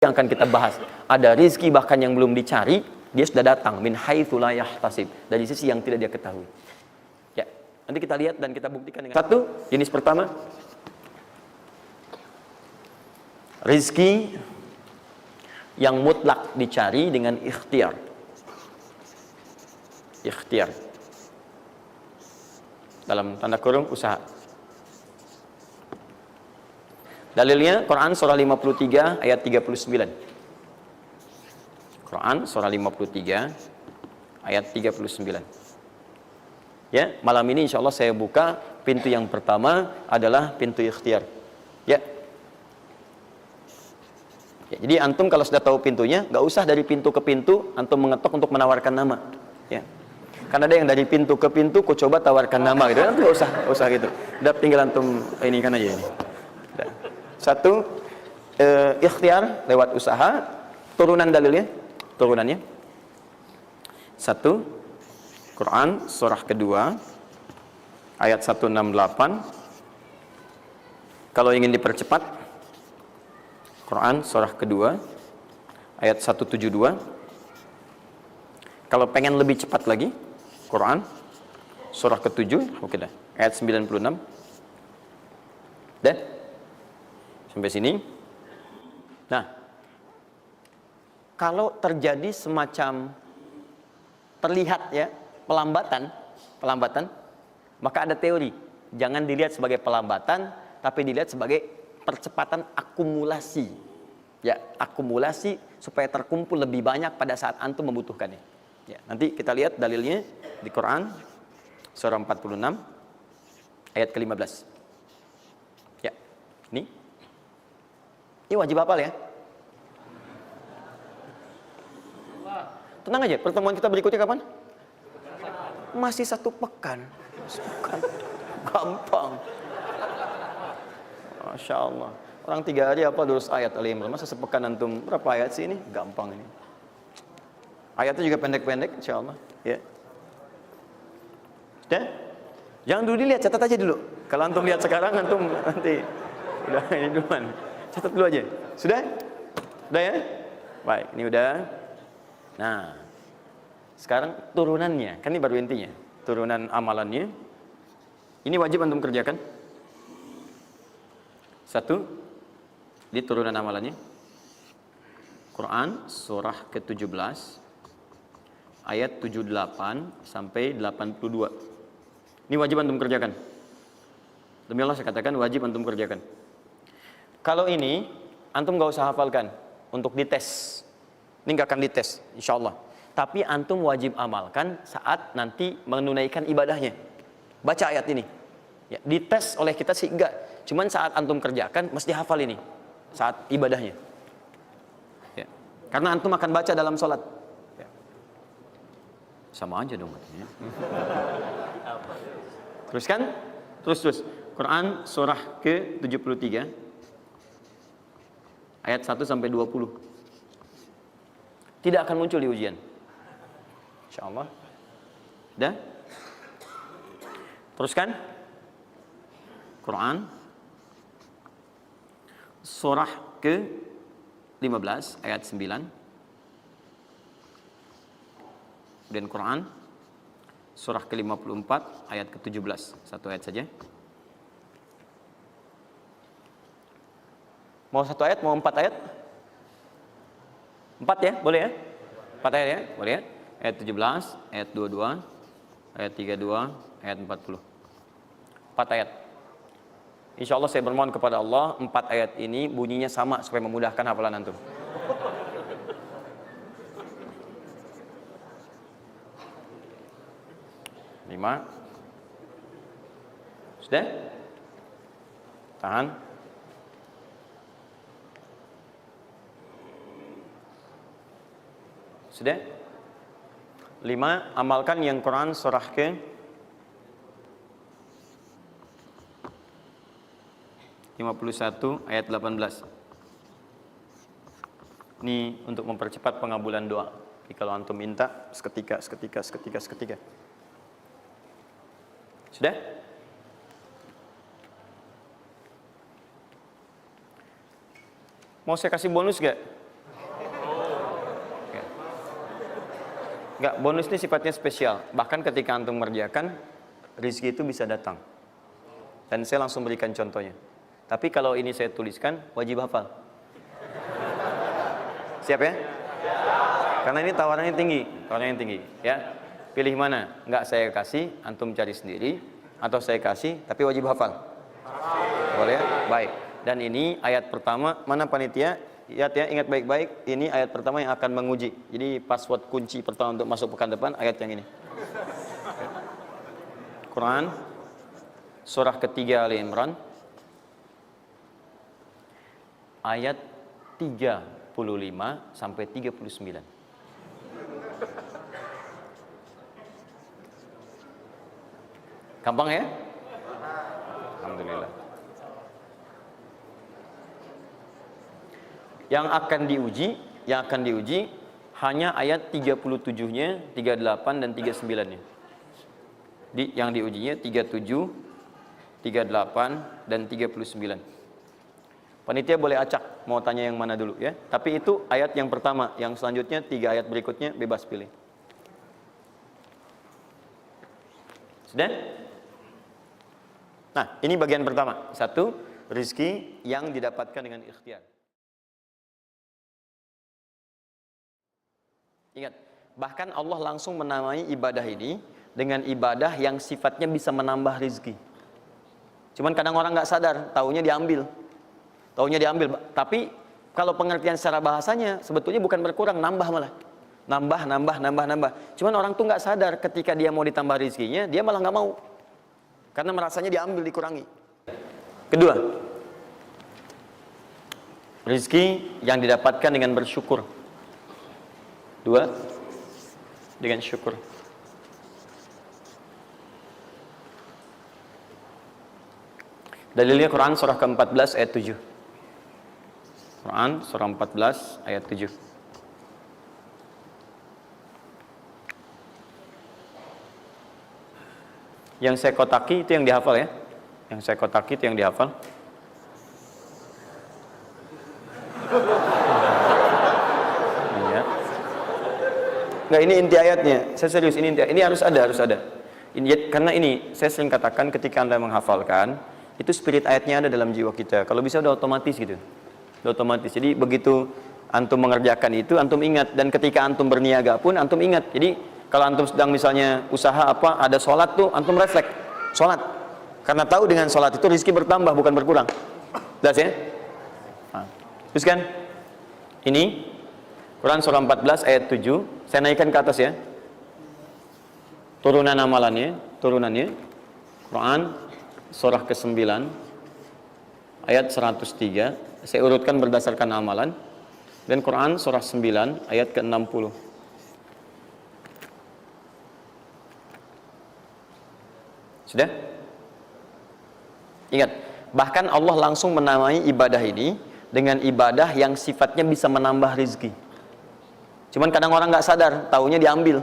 yang akan kita bahas. Ada rizki bahkan yang belum dicari, dia sudah datang. Min haitsu la yahtasib. Dari sisi yang tidak dia ketahui. Ya, nanti kita lihat dan kita buktikan dengan satu, jenis pertama. Rizki yang mutlak dicari dengan ikhtiar. Ikhtiar. Dalam tanda kurung usaha. Dalilnya Quran surah 53 ayat 39. Quran surah 53 ayat 39. Ya, malam ini insyaallah saya buka pintu yang pertama adalah pintu ikhtiar. Ya. Ya, jadi antum kalau sudah tahu pintunya, nggak usah dari pintu ke pintu antum mengetok untuk menawarkan nama. Ya. Karena ada yang dari pintu ke pintu, kau coba tawarkan nama gitu. Nanti nggak usah gitu. Udah tinggal antum ini kan aja ini. Udah. Satu, ikhtiar lewat usaha. Turunan dalilnya, turunannya. Satu, Quran surah kedua ayat 168. Kalau ingin dipercepat, Quran surah kedua ayat 172. Kalau pengen lebih cepat lagi, Quran surah ke-7, oke dah, ayat 96. Dah? Sampai sini. Nah, kalau terjadi semacam terlihat ya pelambatan, maka ada teori. Jangan dilihat sebagai pelambatan, tapi dilihat sebagai percepatan akumulasi. Ya, akumulasi supaya terkumpul lebih banyak pada saat antum membutuhkannya. Ya, nanti kita lihat dalilnya di Quran surah 46 ayat ke-15. Ya, ini wajib hafal ya. Tenang aja, pertemuan kita berikutnya kapan? Masih 1 pekan. Gampang. Masya Allah. Orang 3 hari apa 200 ayat Al-Imran. Masa sepekan antum berapa ayat sih ini? Gampang ini. Ayatnya juga pendek-pendek insya Allah. Ya. Sudah? Jangan dulu dilihat, catat aja dulu. Kalau antum lihat sekarang, antum nanti udah ini duluan. Catat dulu aja. Sudah? Sudah ya? Baik, ini udah. Nah, sekarang turunannya. Kan ini baru intinya. Turunan amalannya. Ini wajib antum kerjakan. Satu, di turunan amalannya. Quran surah ke-17 ayat 78 sampai 82. Ini wajib antum kerjakan. Demi Allah saya katakan wajib antum kerjakan. Kalau ini antum gak usah hafalkan untuk dites. Ini gak akan dites insyaallah. Tapi antum wajib amalkan saat nanti menunaikan ibadahnya. Baca ayat ini. Ya, dites oleh kita sih enggak. Cuman saat antum kerjakan mesti hafal ini saat ibadahnya. Ya. Karena antum akan baca dalam sholat. Ya. Sama aja dong katanya. Teruskan? Terus. Quran surah ke-73 ayat 1 sampai 20. Tidak akan muncul di ujian. Insyaallah. Dah? Teruskan? Quran surah ke-15 ayat 9. Dan Quran surah ke-54 ayat ke-17. Satu ayat saja. Mau 1 ayat, mau 4 ayat? 4 ya, boleh ya? 4 ayat ya, boleh ya? Ayat 17, ayat 22, ayat 32, ayat 40. 4 ayat. Insya Allah saya bermohon kepada Allah 4 ayat ini bunyinya sama supaya memudahkan hafalan antum. Lima. Sudah? Tahan. Sudah? 5. Amalkan yang Quran surah ke 51 ayat 18. Ini untuk mempercepat pengabulan doa. Jadi kalau antum minta seketika. Sudah? Mau saya kasih bonus gak? Enggak, bonus ini sifatnya spesial. Bahkan ketika antum mengerjakan, rizki itu bisa datang. Dan saya langsung berikan contohnya. Tapi kalau ini saya tuliskan, wajib hafal. Siap ya? Karena ini tawarannya tinggi, ya. Pilih mana? Enggak saya kasih, antum cari sendiri, atau saya kasih, tapi wajib hafal. Boleh ya? Baik. Dan ini ayat pertama, mana panitia? Lihat ya, ingat baik-baik, ini ayat pertama yang akan menguji. Jadi password kunci pertama untuk masuk pekan depan, ayat yang ini. Quran, surah ketiga Ali Imran, ayat 35 sampai 39. Gampang ya? Alhamdulillah. Yang akan diuji hanya ayat 37-nya, 38 dan 39-nya. Yang diujinya 37, 38 dan 39. Panitia boleh acak mau tanya yang mana dulu ya. Tapi itu ayat yang pertama, yang selanjutnya 3 ayat berikutnya bebas pilih. Sudah? Nah, ini bagian pertama. 1, rizki yang didapatkan dengan ikhtiar. Ingat, bahkan Allah langsung menamai ibadah ini dengan ibadah yang sifatnya bisa menambah rizki. Cuman kadang orang nggak sadar, taunya diambil. Tapi kalau pengertian secara bahasanya sebetulnya bukan berkurang, nambah malah. Nambah. Cuman orang tuh nggak sadar ketika dia mau ditambah rizkinya, dia malah nggak mau. Karena merasanya diambil, dikurangi. Kedua, rizki yang didapatkan dengan bersyukur. 2, dengan syukur. Dalilnya Quran surah ke-14 ayat 7. Quran surah 14 ayat 7. Yang saya kotaki itu yang dihafal ya. Yang saya kotaki itu yang dihafal. Iya. Enggak, ini inti ayatnya. Saya serius, ini inti. Ini harus ada. Karena ini saya sering katakan ketika Anda menghafalkan, itu spirit ayatnya ada dalam jiwa kita. Kalau bisa udah otomatis gitu. Udah otomatis. Jadi begitu antum mengerjakan itu, antum ingat. Dan ketika antum berniaga pun, antum ingat. Jadi kalau antum sedang misalnya usaha apa, ada sholat tuh, antum refleks. Sholat. Karena tahu dengan sholat itu rezeki bertambah, bukan berkurang. Jelas ya? Nah, terus kan? Ini, Quran surah 14 ayat 7. Saya naikkan ke atas ya. Turunannya. Quran surah ke-9 ayat 103. Saya urutkan berdasarkan amalan. Dan Quran surah 9 ayat ke-60. Sudah? Ingat, bahkan Allah langsung menamai ibadah ini dengan ibadah yang sifatnya bisa menambah rezeki. Cuman kadang orang nggak sadar, taunya diambil.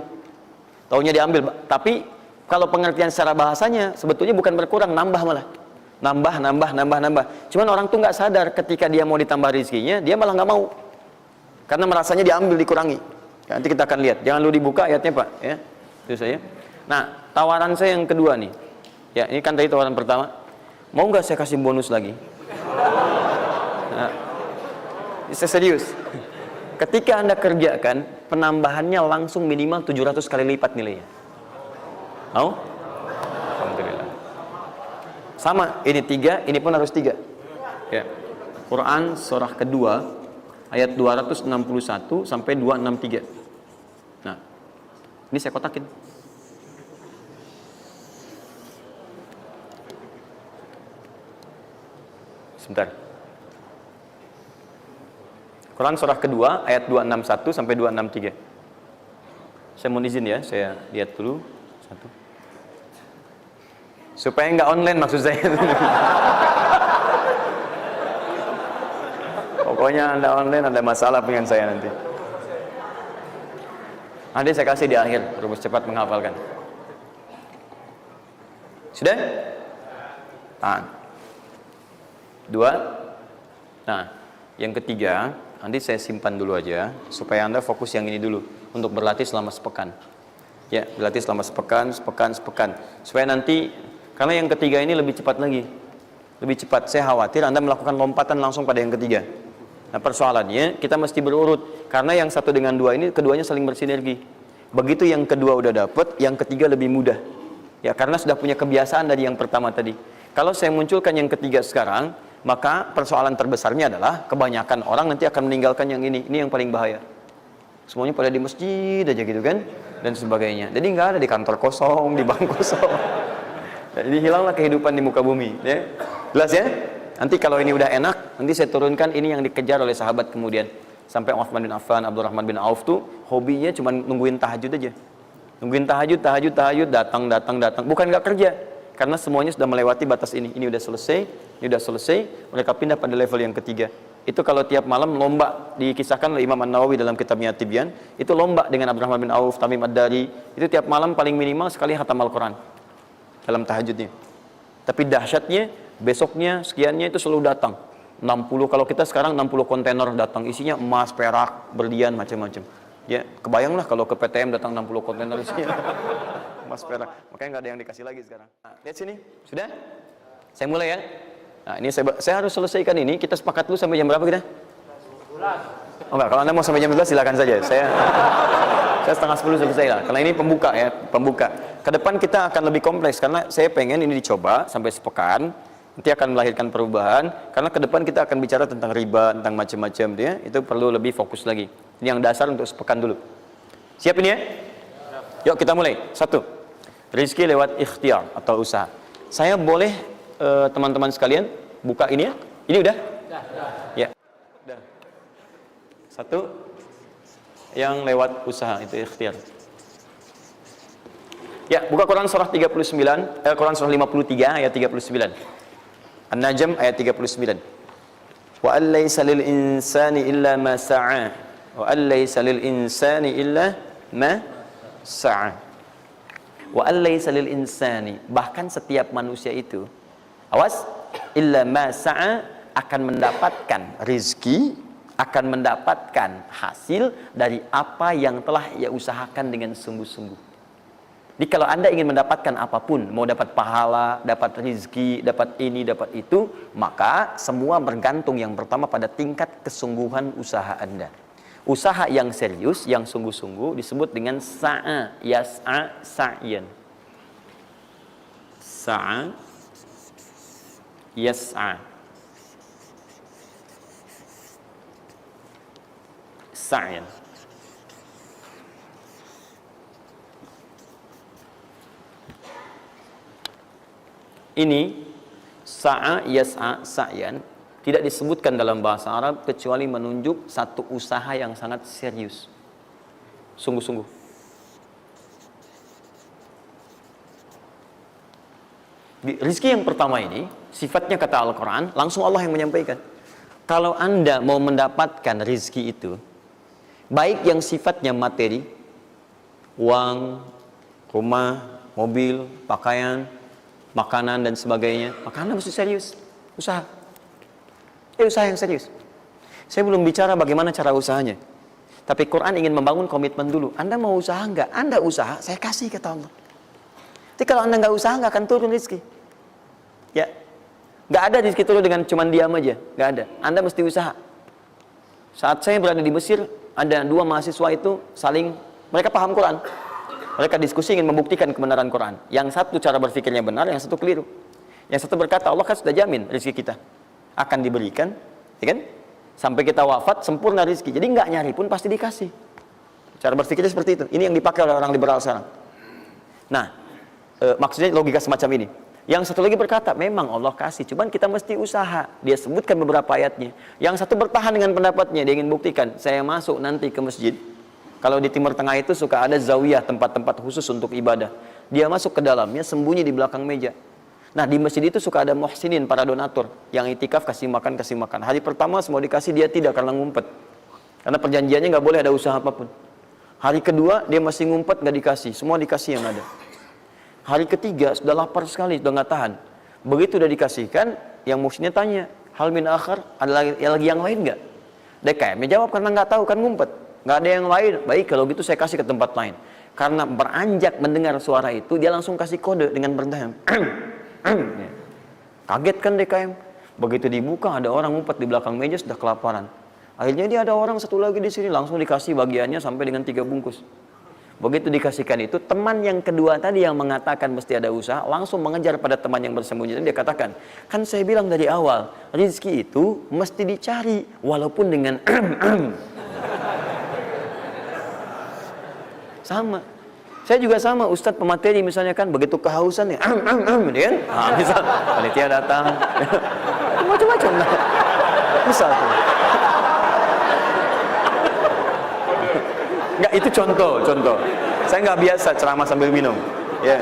Tapi kalau pengertian secara bahasanya sebetulnya bukan berkurang, nambah malah. Nambah. Cuman orang tuh nggak sadar ketika dia mau ditambah rezekinya, dia malah nggak mau. Karena merasanya diambil, dikurangi. Nanti kita akan lihat. Jangan dulu dibuka ayatnya Pak. Ya, itu saya. Nah, tawaran saya yang kedua nih. Ya, ini kan tadi tawaran pertama. Mau nggak saya kasih bonus lagi? Nah, saya serius. Ketika Anda kerjakan, penambahannya langsung minimal 700 kali lipat nilainya. Mau? Alhamdulillah. Sama, ini 3, ini pun harus 3. Ya. Quran surah kedua ayat 261 sampai 263. Nah, ini saya kotakin. Sebentar. Quran surah kedua ayat 261 sampai 263. Saya mohon izin ya, saya lihat dulu satu. Supaya nggak online maksud saya. Pokoknya Anda online ada masalah dengan saya nanti. Nanti saya kasih di akhir, rumus cepat menghafalkan. Sudah? Tahan. 2. Nah, yang ketiga, Nanti saya simpan dulu aja supaya Anda fokus yang ini dulu untuk berlatih selama sepekan. Ya, berlatih selama sepekan. Supaya nanti, karena yang ketiga ini lebih cepat lagi. Lebih cepat. Saya khawatir Anda melakukan lompatan langsung pada yang ketiga. Nah, persoalannya kita mesti berurut karena yang satu dengan dua ini keduanya saling bersinergi. Begitu yang kedua udah dapet, yang ketiga lebih mudah. Ya, karena sudah punya kebiasaan dari yang pertama tadi. Kalau saya munculkan yang ketiga sekarang, maka persoalan terbesarnya adalah kebanyakan orang nanti akan meninggalkan yang ini. Ini yang paling bahaya. Semuanya pada di masjid aja gitu kan, dan sebagainya. Jadi nggak ada di kantor kosong, di bank kosong. Jadi hilanglah kehidupan di muka bumi. Ya. Jelas ya? Nanti kalau ini udah enak, nanti saya turunkan ini yang dikejar oleh sahabat kemudian. Sampai Utsman bin Affan, Abdurrahman bin Auf tuh hobinya cuma nungguin tahajud aja. Nungguin tahajud, datang. Bukan nggak kerja. Karena semuanya sudah melewati batas ini. Ini udah selesai, mereka pindah pada level yang ketiga. Itu kalau tiap malam lomba, dikisahkan oleh Imam An-Nawawi dalam kitabnya Tibyan, itu lomba dengan Abdurrahman bin Auf, Tamim Ad-Dari, itu tiap malam paling minimal sekali khatam Al-Quran dalam tahajudnya. Tapi dahsyatnya, besoknya, sekiannya itu selalu datang. 60, kalau kita sekarang 60 kontainer datang, isinya emas, perak, berlian, macam-macam. Ya, kebayanglah kalau ke PTM datang 60 kontainer isinya. Mas perak, makanya nggak ada yang dikasih lagi sekarang. Nah, lihat sini, sudah? Saya mulai ya. Nah, ini saya harus selesaikan ini. Kita sepakat dulu sampai jam berapa kita? 11. Oh enggak, kalau Anda mau sampai jam 11 silakan saja. Saya setengah 10 selesai lah. Karena ini pembuka ya, pembuka. Ke depan kita akan lebih kompleks karena saya pengen ini dicoba sampai sepekan. Nanti akan melahirkan perubahan. Karena ke depan kita akan bicara tentang riba, tentang macam-macam dia. Itu perlu lebih fokus lagi. Ini yang dasar untuk sepekan dulu. Siap ini ya? Yuk kita mulai. 1. Rizki lewat ikhtiar atau usaha. Saya boleh teman-teman sekalian buka ini ya? Ini udah? Ya. Udah. 1 yang lewat usaha itu ikhtiar. Ya, buka Quran surah 39, Quran surah 53 ayat 39. An-Najm ayat 39. Wa allaysa lil insani illa ma sa'a. Wa allaysa lil insani illa ma sa'a. Wa allaysa lil insani, bahkan setiap manusia itu, awas, illa ma sa'a, akan mendapatkan rizki, akan mendapatkan hasil dari apa yang telah ia usahakan dengan sungguh-sungguh. Jadi kalau Anda ingin mendapatkan apapun, mau dapat pahala, dapat rizki, dapat ini, dapat itu, maka semua bergantung yang pertama pada tingkat kesungguhan usaha Anda. Usaha yang serius, yang sungguh-sungguh disebut dengan sa'a, yas'a, sa'yan. Sa'a, yas'a, sa'yan. Ini sa'a, yas'a, sa'yan tidak disebutkan dalam bahasa Arab kecuali menunjuk satu usaha yang sangat serius, sungguh-sungguh. Rizki yang pertama ini sifatnya kata Al-Quran, langsung Allah yang menyampaikan. Kalau Anda mau mendapatkan rizki itu, baik yang sifatnya materi, uang, rumah, mobil, pakaian, makanan dan sebagainya, maka Anda mesti serius, usaha. Usaha yang serius. Saya belum bicara bagaimana cara usahanya. Tapi Quran ingin membangun komitmen dulu. Anda mau usaha enggak? Anda usaha, saya kasih kata Allah. Jadi kalau Anda enggak usaha, enggak akan turun rezeki. Ya, enggak ada rezeki turun dengan cuman diam aja, enggak ada. Anda mesti usaha. Saat saya berada di Mesir, ada 2 mahasiswa itu saling, mereka paham Quran. Mereka diskusi ingin membuktikan kebenaran Quran. Yang satu cara berpikirnya benar, yang satu keliru. Yang satu berkata, Allah kan sudah jamin rezeki kita akan diberikan, ya kan? Sampai kita wafat sempurna rezeki. Jadi nggak nyari pun pasti dikasih. Cara berpikirnya seperti itu. Ini yang dipakai oleh orang liberal sekarang. Nah, maksudnya logika semacam ini. Yang satu lagi berkata, memang Allah kasih, cuman kita mesti usaha. Dia sebutkan beberapa ayatnya. Yang satu bertahan dengan pendapatnya, dia ingin buktikan, saya masuk nanti ke masjid. Kalau di Timur Tengah itu suka ada zawiyah, tempat-tempat khusus untuk ibadah. Dia masuk ke dalamnya, sembunyi di belakang meja. Nah, di masjid itu suka ada muhsinin, para donatur yang itikaf, kasih makan. Hari pertama semua dikasih, dia tidak, karena ngumpet. Karena perjanjiannya nggak boleh ada usaha apapun. Hari kedua dia masih ngumpet, nggak dikasih, semua dikasih yang ada. Hari ketiga sudah lapar sekali, sudah nggak tahan. Begitu udah dikasihkan, yang muhsinnya tanya, hal min akhar, ada lagi yang lain nggak? DKM jawab karena nggak tahu kan ngumpet. Nggak ada yang lain. Baik kalau gitu saya kasih ke tempat lain. Karena beranjak mendengar suara itu, dia langsung kasih kode dengan berdaham. Kaget kan DKM. Begitu dibuka ada orang ngumpet di belakang meja sudah kelaparan. Akhirnya dia ada orang satu lagi di sini, langsung dikasih bagiannya sampai dengan 3 bungkus. Begitu dikasihkan itu, teman yang kedua tadi yang mengatakan mesti ada usaha, langsung mengejar pada teman yang bersembunyi. Dan dia katakan, kan saya bilang dari awal, rezeki itu mesti dicari, walaupun dengan sama. Saya juga sama, Ustadz pemateri misalnya kan, begitu kehausan ya, dia kan, misal panitia datang, macam-macam lah. Misal tuh. Enggak, itu contoh. Saya nggak biasa ceramah sambil minum. Ya.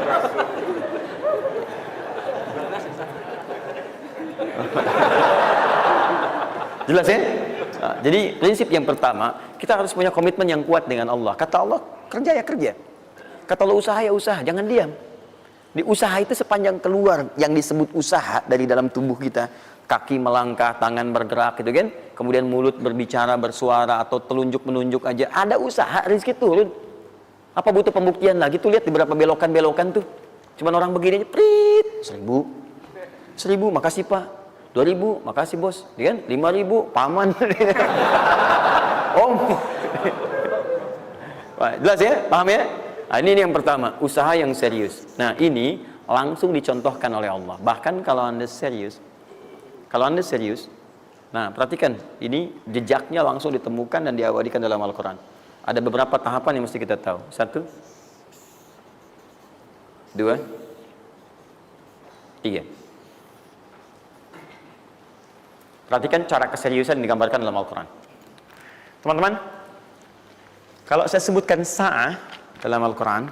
Jelas ya? Nah, jadi prinsip yang pertama, kita harus punya komitmen yang kuat dengan Allah. Kata Allah, kerja ya kerja. Kata Allah, usaha ya usaha, jangan diam. Di usaha itu sepanjang keluar yang disebut usaha dari dalam tubuh kita, kaki melangkah, tangan bergerak gitu kan, kemudian mulut berbicara, bersuara, atau telunjuk menunjuk aja, ada usaha, rezeki turun. Apa butuh pembuktian lagi? Tuh lihat di beberapa belokan-belokan tuh, cuman orang begini aja, prit, 1000, makasih Pak, 2000, makasih bos, kan, 5000, paman. Om. Jelas ya, paham ya? Nah, ini yang pertama, usaha yang serius. Nah, ini langsung dicontohkan oleh Allah. Bahkan kalau Anda serius, nah perhatikan, ini jejaknya langsung ditemukan dan diabadikan dalam Al-Quran. Ada beberapa tahapan yang mesti kita tahu. 1, 2, 3. Perhatikan cara keseriusan yang digambarkan dalam Al-Quran. Teman-teman, kalau saya sebutkan sa'ah dalam Al-Quran,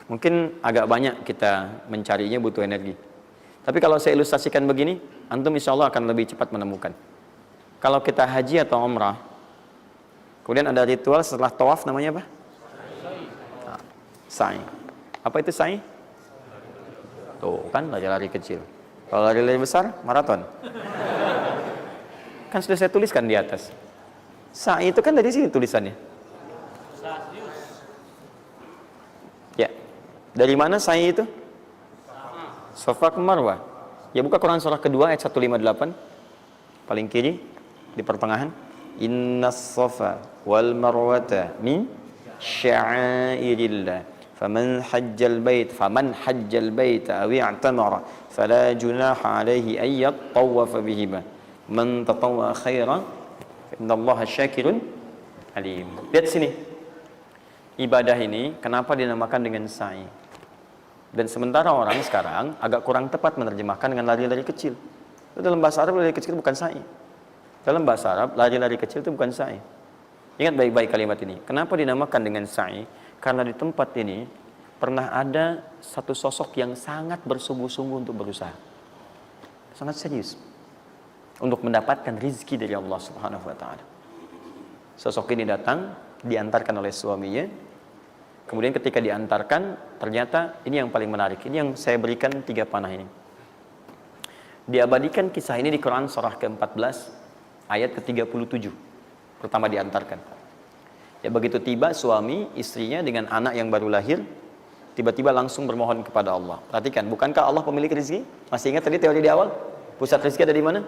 mungkin agak banyak kita mencarinya, butuh energi. Tapi kalau saya ilustrasikan begini, antum insya Allah akan lebih cepat menemukan. Kalau kita haji atau umrah, kemudian ada ritual setelah tawaf, namanya apa? Sa'i. Apa itu sa'i? Tuh kan, lari-lari kecil. Kalau lari-lari besar, maraton. Kan sudah saya tuliskan di atas. Sa'i itu kan dari sini tulisannya. Ya, dari mana sa'i itu? Safa ke Marwah. Ya, buka Quran surah kedua ayat 158, paling kiri di pertengahan. Innas safa wal marwata min sya'airillah. Faman hajjal bait aw i'tamara fala junaha alaihi ay yatawafa bihima. Man tatawwa khairan fa innallaha syakirun alim. Lihat sini. Ibadah ini kenapa dinamakan dengan sa'i? Dan sementara orang sekarang agak kurang tepat menerjemahkan dengan lari-lari kecil. Dalam bahasa Arab lari kecil bukan sa'i. Dalam bahasa Arab lari-lari kecil itu bukan sa'i. Ingat baik-baik kalimat ini. Kenapa dinamakan dengan sa'i? Karena di tempat ini pernah ada satu sosok yang sangat bersungguh-sungguh untuk berusaha. Sangat serius untuk mendapatkan rizki dari Allah Subhanahu wa taala. Sosok ini datang, diantarkan oleh suaminya. Kemudian ketika diantarkan, ternyata ini yang paling menarik. Ini yang saya berikan 3 panah ini. Diabadikan kisah ini di Quran surah ke-14 ayat ke-37. Pertama diantarkan. Ya, begitu tiba suami, istrinya dengan anak yang baru lahir, tiba-tiba langsung bermohon kepada Allah. Perhatikan, bukankah Allah pemilik rezeki? Masih ingat tadi teori di awal? Pusat rezeki ada di mana?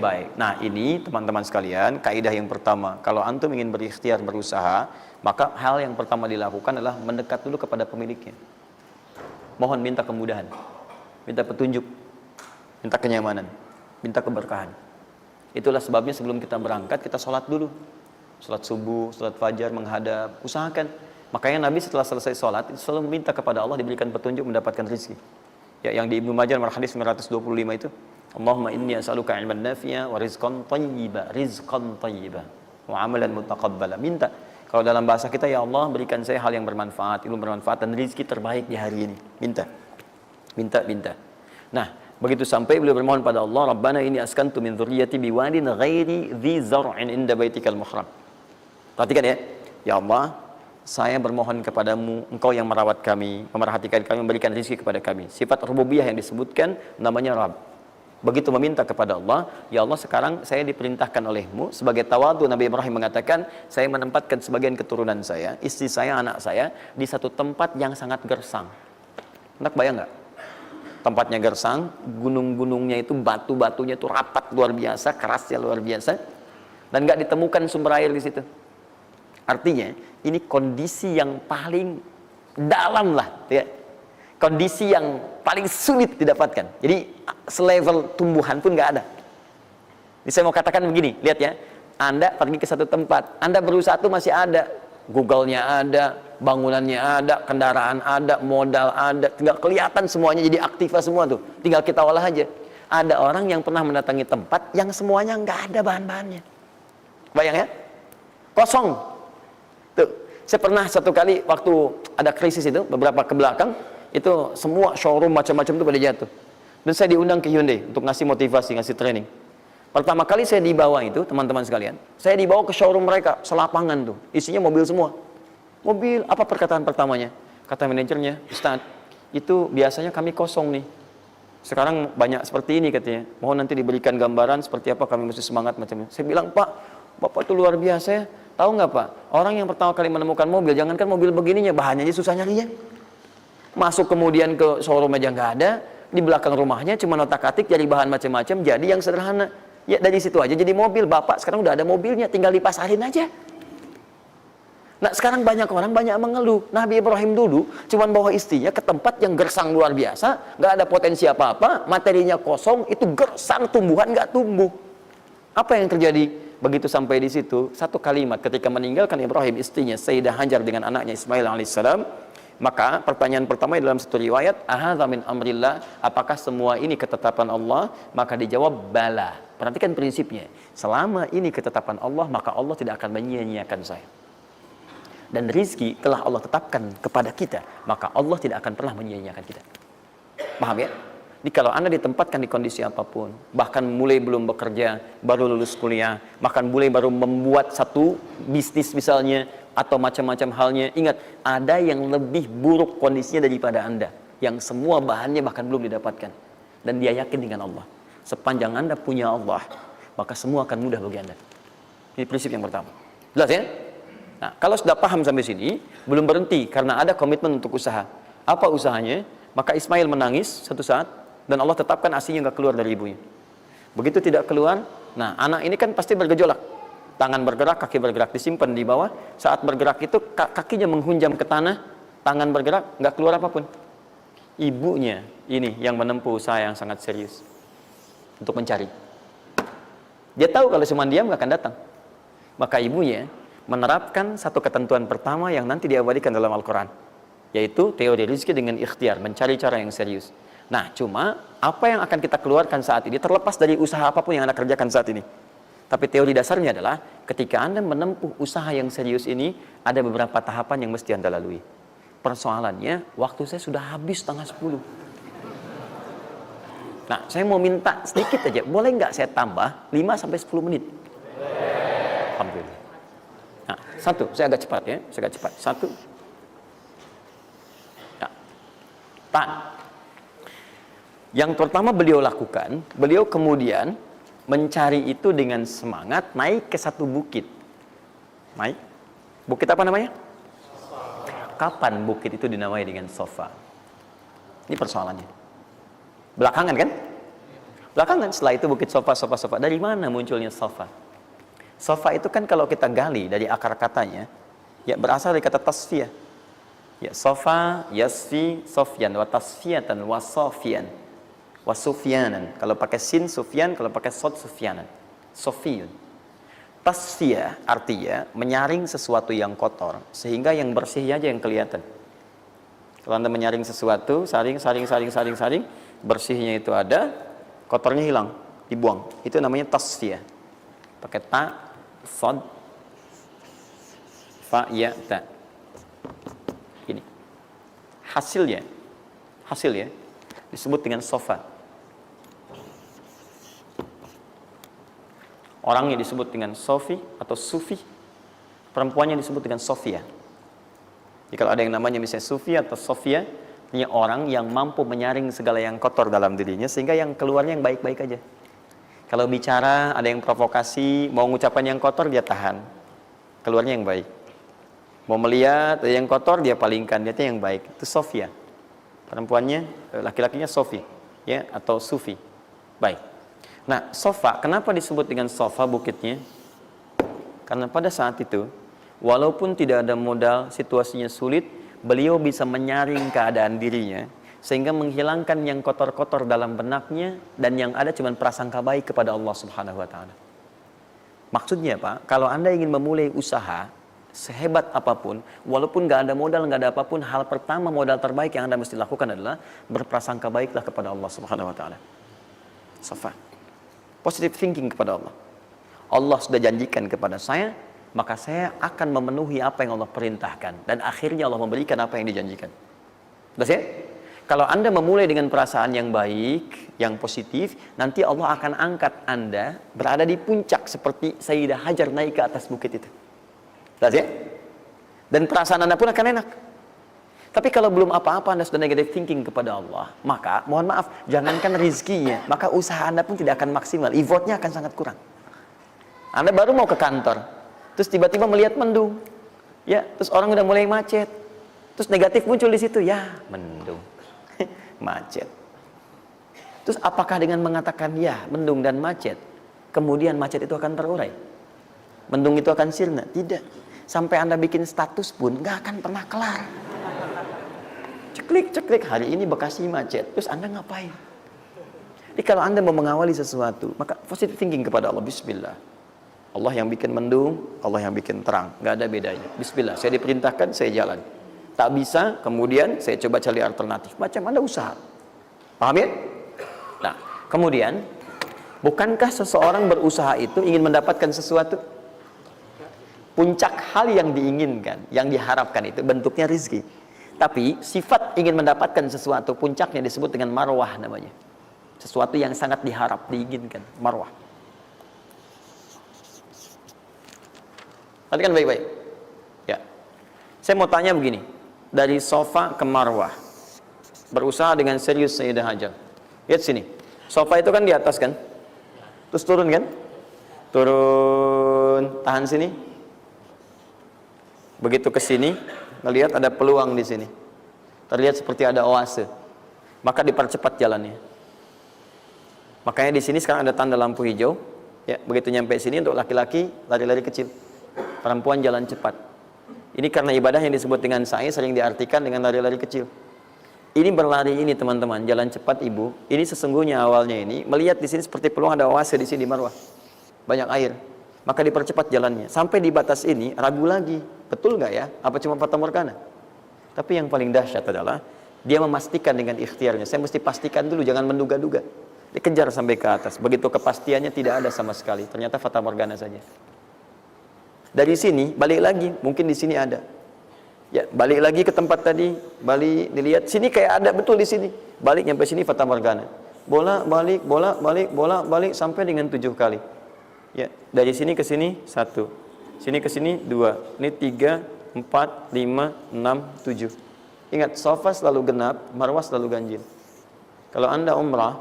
Baik. Nah, ini teman-teman sekalian, kaidah yang pertama. Kalau antum ingin berikhtiar berusaha, maka hal yang pertama dilakukan adalah mendekat dulu kepada pemiliknya. Mohon minta kemudahan, minta petunjuk, minta kenyamanan, minta keberkahan. Itulah sebabnya sebelum kita berangkat, kita sholat dulu. Sholat subuh, sholat fajar, menghadap, usahakan. Makanya Nabi setelah selesai sholat, selalu meminta kepada Allah diberikan petunjuk mendapatkan rezeki. Ya, yang di Ibnu Majah nomor hadis 925 itu, Allahumma inni as'aluka ilman nafi'a wa rizqan thayyiba wa amalan mutaqabbala. Minta. Kalau dalam bahasa kita, ya Allah berikan saya hal yang bermanfaat, ilmu bermanfaat dan rezeki terbaik di hari ini. Minta. Nah, begitu sampai beliau bermohon pada Allah, Rabbana inni askantu min dzurriyyati biwadin ghairi dzi zar'in inda baitikal muhram. Perhatikan ya. Ya Allah, saya bermohon kepadamu, Engkau yang merawat kami, memerhatikan kami, memberikan rezeki kepada kami. Sifat rububiyah yang disebutkan namanya Rabb. Begitu meminta kepada Allah, ya Allah sekarang saya diperintahkan olehmu sebagai tawadu. Nabi Ibrahim mengatakan, saya menempatkan sebagian keturunan saya, istri saya, anak saya di satu tempat yang sangat gersang. Anda bayang nggak? Tempatnya gersang, gunung-gunungnya itu batu-batunya itu rapat luar biasa, kerasnya luar biasa, dan nggak ditemukan sumber air di situ. Artinya ini kondisi yang paling dalam lah, ya. Kondisi yang paling sulit didapatkan. Jadi selevel tumbuhan pun nggak ada. Jadi saya mau katakan begini, lihat ya, Anda pergi ke satu tempat, Anda berusaha tuh masih ada, Google-nya ada, bangunannya ada, kendaraan ada, modal ada, tinggal kelihatan semuanya jadi aktiva semua tuh, tinggal kita olah aja. Ada orang yang pernah mendatangi tempat yang semuanya nggak ada bahan-bahannya. Bayang ya, kosong. Tuh, saya pernah satu kali waktu ada krisis itu beberapa ke belakang, itu semua showroom macam-macam itu pada jatuh. Dan saya diundang ke Hyundai untuk ngasih motivasi, ngasih training. Pertama kali saya dibawa itu, teman-teman sekalian, saya dibawa ke showroom mereka, selapangan tuh, isinya mobil semua. Mobil, apa perkataan pertamanya? Kata manajernya, Ustaz, itu biasanya kami kosong nih. Sekarang banyak seperti ini katanya. Mohon nanti diberikan gambaran seperti apa, kami mesti semangat macamnya. Saya bilang, Pak, Bapak itu luar biasa ya. Tahu nggak Pak, orang yang pertama kali menemukan mobil, jangankan mobil begininya, bahannya aja susah nyarinya. Masuk kemudian ke showroom aja nggak ada, di belakang rumahnya cuma otak-atik jadi bahan macam-macam, jadi yang sederhana. Ya dari situ aja jadi mobil. Bapak sekarang udah ada mobilnya, tinggal dipasarin aja. Nah sekarang banyak orang banyak mengeluh. Nabi Ibrahim dulu cuma bawa istrinya ke tempat yang gersang luar biasa, nggak ada potensi apa-apa, materinya kosong, itu gersang, tumbuhan nggak tumbuh. Apa yang terjadi? Begitu sampai di situ, satu kalimat ketika meninggalkan Ibrahim istrinya Sayyidah Hajar dengan anaknya Ismail alaihissalam, maka pertanyaan pertama dalam satu riwayat, ahadza min amrillah, apakah semua ini ketetapan Allah? Maka dijawab bala. Perhatikan prinsipnya, selama ini ketetapan Allah, maka Allah tidak akan menyia-nyiakan saya. Dan rizki telah Allah tetapkan kepada kita, maka Allah tidak akan pernah menyia-nyiakan kita. Paham ya? Jadi kalau Anda ditempatkan di kondisi apapun, bahkan mulai belum bekerja, baru lulus kuliah, bahkan mulai baru membuat satu bisnis misalnya, atau macam-macam halnya, ingat, ada yang lebih buruk kondisinya daripada Anda, yang semua bahannya bahkan belum didapatkan. Dan dia yakin dengan Allah. Sepanjang Anda punya Allah, maka semua akan mudah bagi Anda. Ini prinsip yang pertama. Jelas ya? Nah, kalau sudah paham sampai sini, belum berhenti karena ada komitmen untuk usaha. Apa usahanya? Maka Ismail menangis satu saat, dan Allah tetapkan asinya nggak keluar dari ibunya. Begitu tidak keluar, nah anak ini kan pasti bergejolak. Tangan bergerak, kaki bergerak, disimpan di bawah. Saat bergerak itu kakinya menghunjam ke tanah, tangan bergerak, nggak keluar apapun. Ibunya ini yang menempuh usaha yang sangat serius untuk mencari. Dia tahu kalau cuma diam nggak akan datang. Maka ibunya menerapkan satu ketentuan pertama yang nanti diabadikan dalam Al-Quran, yaitu teori rezeki dengan ikhtiar, mencari cara yang serius. Nah, cuma apa yang akan kita keluarkan saat ini terlepas dari usaha apapun yang Anda kerjakan saat ini. Tapi teori dasarnya adalah ketika Anda menempuh usaha yang serius ini, ada beberapa tahapan yang mesti Anda lalui. Persoalannya, waktu saya sudah habis 9:30. Nah, saya mau minta sedikit aja, boleh nggak saya tambah 5-10 menit? Alhamdulillah. Nah, satu, saya agak cepat ya, saya agak cepat. Satu. Nah, yang pertama beliau lakukan, beliau kemudian mencari itu dengan semangat, naik ke satu bukit. Naik. Bukit apa namanya? Kapan bukit itu dinamai dengan Sofa? Ini persoalannya. Belakangan kan? Belakangan, setelah itu bukit Sofa. Dari mana munculnya Sofa? Sofa itu kan kalau kita gali dari akar katanya, ya berasal dari kata tasfiyah. Ya, Sofa, yasfi, sofyan, wa tasfiyatan, wa sofian. Wasufyanan, kalau pakai sin sufyan, kalau pakai sod sufyanan, sofiyun. Tasfiyah artinya menyaring sesuatu yang kotor sehingga yang bersih aja yang kelihatan. Kalau Anda menyaring sesuatu, saring, bersihnya itu ada, kotornya hilang, dibuang. Itu namanya tasfiyah. Pakai ta, sod, fa, ya, ta. Ini hasilnya disebut dengan sofa. Orangnya disebut dengan Sofi atau Sufi, perempuannya disebut dengan Sofia. Jadi kalau ada yang namanya misalnya Sufi atau Sofia, Ini orang yang mampu menyaring segala yang kotor dalam dirinya, sehingga yang keluarnya yang baik-baik aja. Kalau bicara, ada yang provokasi, mau ngucapan yang kotor, dia tahan. Keluarnya yang baik. Mau melihat, ada yang kotor, dia palingkan. Dia yang baik. Itu Sofia. Perempuannya, laki-lakinya Sofi. Ya, atau Sufi. Baik. Nah, Sofa, kenapa disebut dengan Sofa bukitnya? Karena pada saat itu, walaupun tidak ada modal, situasinya sulit, beliau bisa menyaring keadaan dirinya, sehingga menghilangkan yang kotor-kotor dalam benaknya, dan yang ada cuma prasangka baik kepada Allah Subhanahu wa Ta'ala. Maksudnya Pak, kalau Anda ingin memulai usaha sehebat apapun, walaupun gak ada modal, gak ada apapun, hal pertama, modal terbaik yang Anda mesti lakukan adalah berprasangka baiklah kepada Allah Subhanahu wa Ta'ala. Safa. Positive thinking kepada Allah. Allah sudah janjikan kepada saya, maka saya akan memenuhi apa yang Allah perintahkan, dan akhirnya Allah memberikan apa yang dijanjikan. Sudah ya? Kalau Anda memulai dengan perasaan yang baik, yang positif, nanti Allah akan angkat Anda berada di puncak seperti Sayyidah Hajar naik ke atas bukit itu. Sudah ya? Dan perasaan Anda pun akan enak. Tapi kalau belum apa-apa Anda sudah negative thinking kepada Allah, maka mohon maaf, jangankan rizkinya, maka usaha Anda pun tidak akan maksimal, effortnya akan sangat kurang. Anda baru mau ke kantor, terus tiba-tiba melihat mendung, ya, terus orang udah mulai macet, terus negatif muncul di situ, ya, mendung, macet. Terus apakah dengan mengatakan ya, mendung dan macet, kemudian macet itu akan terurai? Mendung itu akan sirna? Tidak. Sampai Anda bikin status pun nggak akan pernah kelar. Ceklik, hari ini Bekasi macet, terus Anda ngapain? Jadi kalau Anda mau mengawali sesuatu, maka positive thinking kepada Allah, bismillah. Allah yang bikin mendung, Allah yang bikin terang, nggak ada bedanya. Bismillah, saya diperintahkan, saya jalan. Tak bisa, kemudian saya coba cari alternatif. Macam Anda usaha. Paham ya? Nah, kemudian, bukankah seseorang berusaha itu ingin mendapatkan sesuatu? Puncak hal yang diinginkan, yang diharapkan itu bentuknya rizki. Tapi sifat ingin mendapatkan sesuatu, puncaknya disebut dengan marwah namanya. Sesuatu yang sangat diharap, diinginkan, marwah. Perhatikan baik-baik. Ya. Saya mau tanya begini. Dari sofa ke marwah. Berusaha dengan serius Sayyidah Hajar. Lihat sini. Sofa itu kan di atas kan? Terus turun kan? Turun. Tahan sini. Begitu ke sini, melihat ada peluang di sini. Terlihat seperti ada oase. Maka dipercepat jalannya. Makanya di sini sekarang ada tanda lampu hijau. Ya, begitu nyampe sini untuk laki-laki lari-lari kecil. Perempuan jalan cepat. Ini karena ibadah yang disebut dengan sa'i sering diartikan dengan lari-lari kecil. Ini berlari ini teman-teman, jalan cepat ibu. Ini sesungguhnya awalnya ini melihat di sini seperti peluang ada oase di sini di marwah. Banyak air. Maka dipercepat jalannya. Sampai di batas ini ragu lagi. Betul nggak ya? Apa cuma fata morgana? Tapi yang paling dahsyat adalah dia memastikan dengan ikhtiarnya. Saya mesti pastikan dulu, jangan menduga-duga. Dikejar sampai ke atas. Begitu kepastiannya tidak ada sama sekali. Ternyata fata morgana saja. Dari sini balik lagi, mungkin di sini ada. Ya, balik lagi ke tempat tadi, balik dilihat sini kayak ada betul di sini. Balik nyampe sini fata morgana. Bola balik sampai dengan 7 kali. Ya, dari sini ke sini 1. Sini ke sini 2. Ini 3, 4, 5, 6, 7. Ingat, sofa selalu genap, marwah selalu ganjil. Kalau Anda umrah,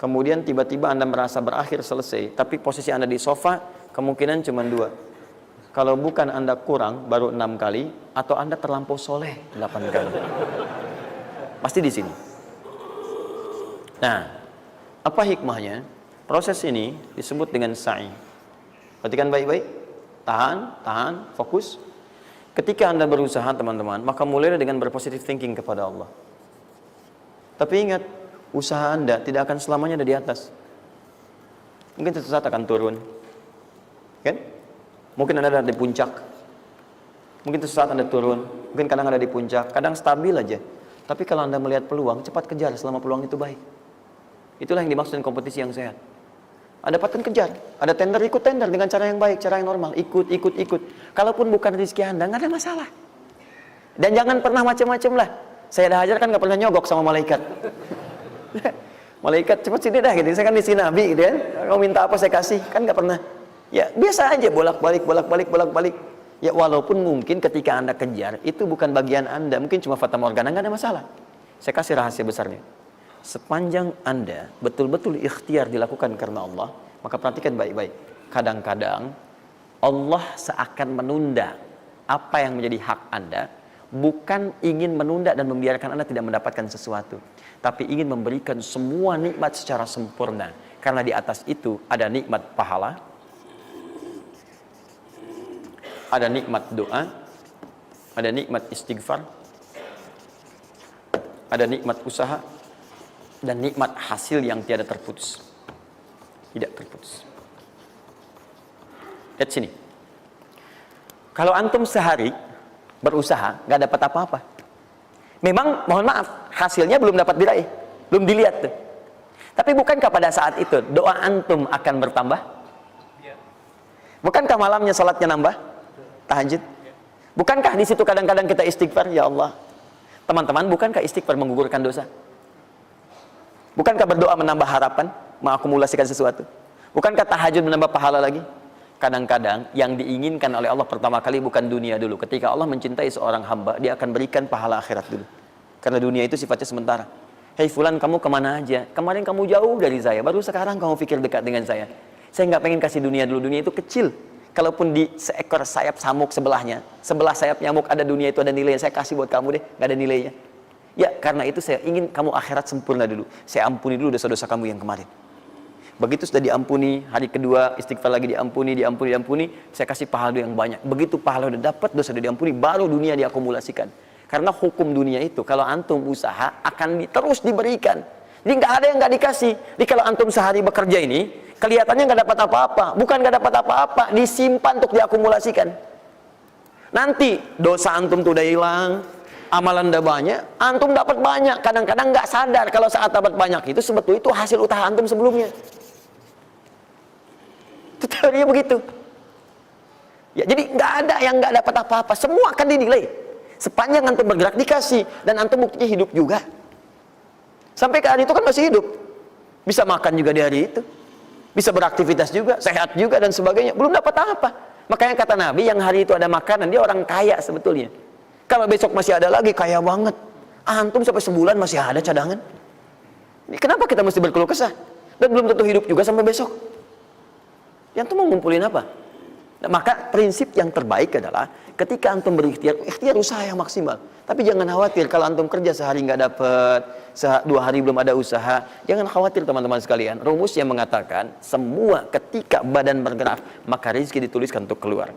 kemudian tiba-tiba Anda merasa berakhir selesai, tapi posisi Anda di sofa kemungkinan cuma 2. Kalau bukan Anda kurang baru 6 kali, atau Anda terlampau soleh 8 kali. Pasti di sini. Nah, apa hikmahnya? Proses ini disebut dengan sa'i. Perhatikan baik-baik. Tahan, fokus. Ketika Anda berusaha teman-teman, maka mulailah dengan berpositive thinking kepada Allah. Tapi ingat, usaha Anda tidak akan selamanya ada di atas. Mungkin suatu saat akan turun. Kan? Mungkin Anda ada di puncak. Mungkin suatu saat Anda turun. Mungkin kadang ada di puncak. Kadang stabil aja. Tapi kalau Anda melihat peluang, cepat kejar selama peluang itu baik. Itulah yang dimaksud dengan kompetisi yang sehat. Ada dapatkan kejar. Ada tender, ikut tender dengan cara yang baik, cara yang normal. Ikut. Kalaupun bukan rezeki Anda, nggak ada masalah. Dan jangan pernah macam-macam lah. Saya dah ajar kan nggak pernah nyogok sama malaikat. Malaikat cepat sini dah gitu. Saya kan di sini Nabi gitu kan. Kau minta apa saya kasih, kan nggak pernah. Ya biasa aja bolak-balik. Ya walaupun mungkin ketika Anda kejar itu bukan bagian Anda, mungkin cuma fata morgana, nggak ada masalah. Saya kasih rahasia besarnya. Sepanjang Anda betul-betul ikhtiar dilakukan karena Allah, maka perhatikan baik-baik. Kadang-kadang Allah seakan menunda apa yang menjadi hak Anda, bukan ingin menunda dan membiarkan Anda tidak mendapatkan sesuatu, tapi ingin memberikan semua nikmat secara sempurna. Karena di atas itu ada nikmat pahala, ada nikmat doa, ada nikmat istighfar, ada nikmat usaha, dan nikmat hasil yang tiada terputus. Tidak terputus. Lihat sini. Kalau antum sehari berusaha, nggak dapat apa-apa. Memang, mohon maaf, hasilnya belum dapat diraih. Belum dilihat tuh. Tapi bukankah pada saat itu, doa antum akan bertambah? Bukankah malamnya salatnya nambah? Tahajud? Bukankah di situ kadang-kadang kita istighfar? Ya Allah. Teman-teman, bukankah istighfar menggugurkan dosa? Bukankah berdoa menambah harapan, mengakumulasikan sesuatu? Bukankah tahajud menambah pahala lagi? Kadang-kadang yang diinginkan oleh Allah pertama kali bukan dunia dulu. Ketika Allah mencintai seorang hamba, dia akan berikan pahala akhirat dulu. Karena dunia itu sifatnya sementara. Hei fulan, kamu kemana aja? Kemarin kamu jauh dari saya, baru sekarang kamu pikir dekat dengan saya. Saya nggak pengen kasih dunia dulu, dunia itu kecil. Kalaupun di seekor sayap samuk sebelahnya, sebelah sayap nyamuk ada dunia itu ada nilainya, saya kasih buat kamu deh, nggak ada nilainya. Ya, karena itu saya ingin kamu akhirat sempurna dulu. Saya ampuni dulu dosa-dosa kamu yang kemarin. Begitu sudah diampuni, hari kedua istighfar lagi diampuni, saya kasih pahala yang banyak. Begitu pahala udah dapat, dosa udah diampuni, baru dunia diakumulasikan. Karena hukum dunia itu, kalau antum usaha akan terus diberikan. Jadi nggak ada yang nggak dikasih. Jadi kalau antum sehari bekerja ini, kelihatannya nggak dapat apa-apa. Bukan nggak dapat apa-apa, disimpan untuk diakumulasikan. Nanti dosa antum tuh udah hilang, amalan udah banyak, antum dapat banyak. Kadang-kadang nggak sadar kalau saat dapat banyak itu sebetulnya itu hasil usaha antum sebelumnya. Itu teorinya begitu. Ya, jadi nggak ada yang nggak dapat apa-apa, semua akan dinilai. Sepanjang antum bergerak dikasih, dan antum buktinya hidup juga. Sampai ke hari itu kan masih hidup, bisa makan juga di hari itu, bisa beraktivitas juga, sehat juga dan sebagainya. Belum dapat apa. Makanya kata Nabi, yang hari itu ada makanan, dia orang kaya sebetulnya. Kalau besok masih ada lagi, kaya banget. Antum sampai sebulan masih ada cadangan. Ini kenapa kita mesti berkeluh kesah? Dan belum tentu hidup juga sampai besok. Yang antum mau ngumpulin apa? Nah, maka prinsip yang terbaik adalah ketika antum berikhtiar, ikhtiar usaha yang maksimal. Tapi jangan khawatir kalau antum kerja sehari nggak dapat, 2 hari belum ada usaha. Jangan khawatir teman-teman sekalian. Rumus yang mengatakan semua ketika badan bergerak, maka rezeki dituliskan untuk keluar.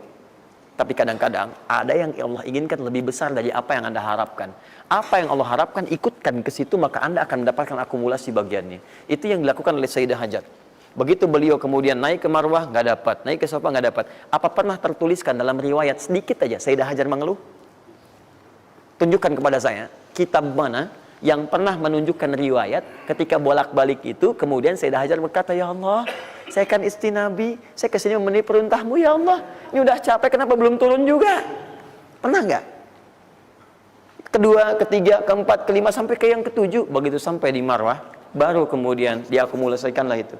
Tapi kadang-kadang ada yang Allah inginkan lebih besar dari apa yang Anda harapkan. Apa yang Allah harapkan, ikutkan ke situ, maka Anda akan mendapatkan akumulasi bagiannya. Itu yang dilakukan oleh Sayyidah Hajar. Begitu beliau kemudian naik ke Marwah, nggak dapat, naik ke Safa, nggak dapat. Apa pernah tertuliskan dalam riwayat sedikit aja Sayyidah Hajar mengeluh? Tunjukkan kepada saya kitab mana yang pernah menunjukkan riwayat ketika bolak-balik itu, kemudian Sayyidah Hajar berkata, ya Allah, saya kan istri Nabi, saya kesini memenuhi perintahmu ya Allah, ini udah capek, kenapa belum turun juga? Pernah nggak? Kedua, ketiga, keempat, kelima, sampai ke yang ketujuh. Begitu sampai di Marwah, baru kemudian diakumulasikanlah itu.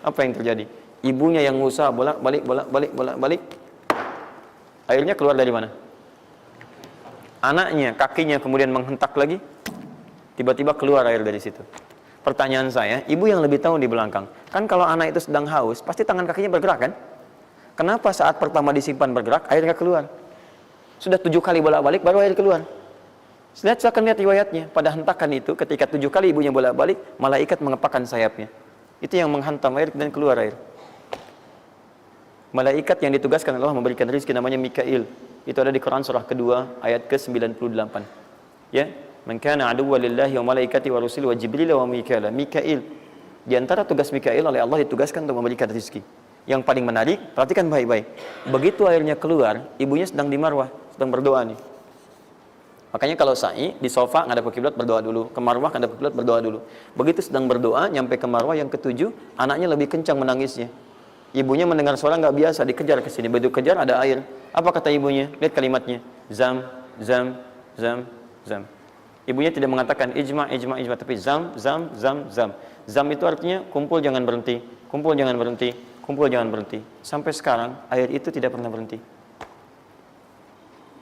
Apa yang terjadi? Ibunya yang usaha bolak-balik. Airnya keluar dari mana? Anaknya, kakinya kemudian menghentak lagi. Tiba-tiba keluar air dari situ. Pertanyaan saya, ibu yang lebih tahu di belakang. Kan kalau anak itu sedang haus, pasti tangan kakinya bergerak kan? Kenapa saat pertama disimpan bergerak, airnya keluar? Sudah 7 kali bolak-balik, baru air keluar. Silakan lihat riwayatnya. Pada hentakan itu, ketika 7 kali ibunya bolak-balik, malaikat mengepakkan sayapnya. Itu yang menghantam air dan keluar air. Malaikat yang ditugaskan Allah memberikan rezeki namanya Mikail. Itu ada di Quran surah kedua ayat ke-98. Ya, man kana aduwwan lillahi wa malaikati wa rusuli wa jibril wa mikail. Mikail. Di antara tugas Mikail oleh Allah ditugaskan untuk memberikan rezeki. Yang paling menarik, perhatikan baik-baik. Begitu airnya keluar, ibunya sedang di Marwah, sedang berdoa nih. Makanya kalau sa'i di sofa ngadep ke kiblat berdoa dulu, ke Marwah ngadep ke kiblat berdoa dulu. Begitu sedang berdoa nyampe ke Marwah yang ke-7, anaknya lebih kencang menangisnya. Ibunya mendengar suara nggak biasa, dikejar ke sini. Begitu kejar ada air. Apa kata ibunya? Lihat kalimatnya. Zam, zam, zam, zam. Ibunya tidak mengatakan ijma, tapi zam, zam, zam, zam. Zam itu artinya kumpul jangan berhenti, kumpul jangan berhenti, kumpul jangan berhenti. Sampai sekarang air itu tidak pernah berhenti.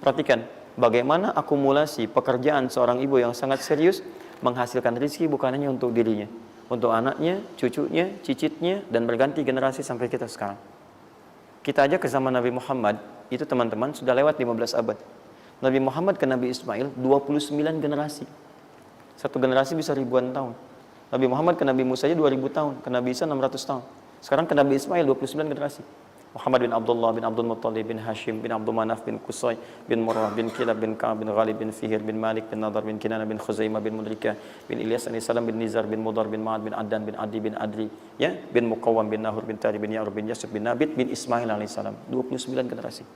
Perhatikan bagaimana akumulasi pekerjaan seorang ibu yang sangat serius menghasilkan rezeki bukan hanya untuk dirinya, untuk anaknya, cucunya, cicitnya, dan berganti generasi sampai kita sekarang. Kita aja ke zaman Nabi Muhammad, itu teman-teman sudah lewat 15 abad. Nabi Muhammad ke Nabi Ismail 29 generasi. Satu generasi bisa ribuan tahun. Nabi Muhammad ke Nabi Musa aja 2000 tahun, ke Nabi Isa 600 tahun. Sekarang ke Nabi Ismail 29 generasi. Muhammad bin Abdullah bin Abdul Muttalib bin Hashim bin Abdul Manaf bin Qusay bin Murrah bin Kilab bin Ka'ab bin Ghalib bin Fihir bin Malik bin Nadar bin Kinana bin Khuzaimah bin Mudrikah bin Ilyas bin Salam bin Nizar bin Mudar bin Ma'ad bin Addan bin Adi bin Adri, ya, bin Muqawwam bin Nahur bin Tari bin Ya'rub bin Yasub bin Nabit bin Ismail alaihissalam. 29 generasi.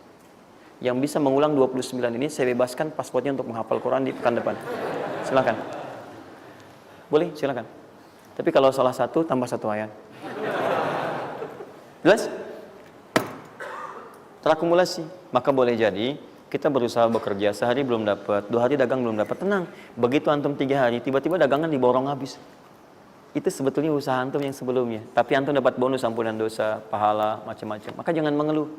Yang bisa mengulang 29 ini saya bebaskan paspornya untuk menghafal Quran di pekan depan. Silakan. Boleh, silakan. Tapi kalau salah satu tambah satu ayat. Jelas? Terakumulasi. Maka boleh jadi kita berusaha bekerja, sehari belum dapat, 2 hari dagang belum dapat, tenang. Begitu antum 3 hari, tiba-tiba dagangan diborong habis. Itu sebetulnya usaha antum yang sebelumnya. Tapi antum dapat bonus ampunan dosa, pahala, macam-macam. Maka jangan mengeluh.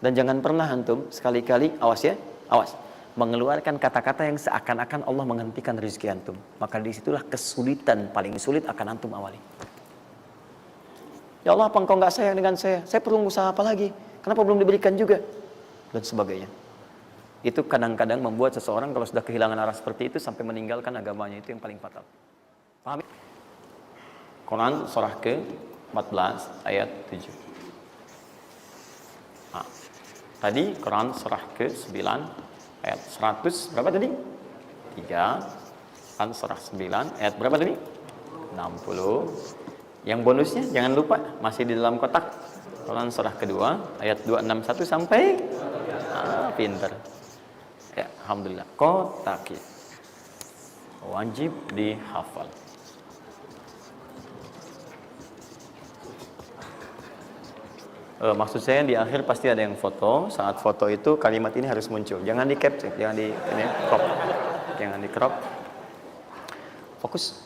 Dan jangan pernah antum sekali-kali, awas ya, awas, mengeluarkan kata-kata yang seakan-akan Allah menghentikan rezeki antum. Maka disitulah kesulitan paling sulit akan antum awali. Ya Allah, apa engkau nggak sayang dengan saya? Saya perlu usaha apa lagi? Kenapa belum diberikan juga? Dan sebagainya. Itu kadang-kadang membuat seseorang kalau sudah kehilangan arah seperti itu sampai meninggalkan agamanya, itu yang paling fatal. Paham? Quran surah ke-14 ayat 7. Nah, tadi Quran surah ke-9 ayat 100 berapa tadi? 3. Quran surah 9 ayat berapa tadi? 60. Yang bonusnya jangan lupa masih di dalam kotak. Quran surah kedua ayat 261 sampai pinter. Ya, alhamdulillah. Kotak wajib dihafal. Maksud saya di akhir pasti ada yang foto. Saat foto itu kalimat ini harus muncul. Jangan di capture, jangan di crop. Jangan di crop. Fokus.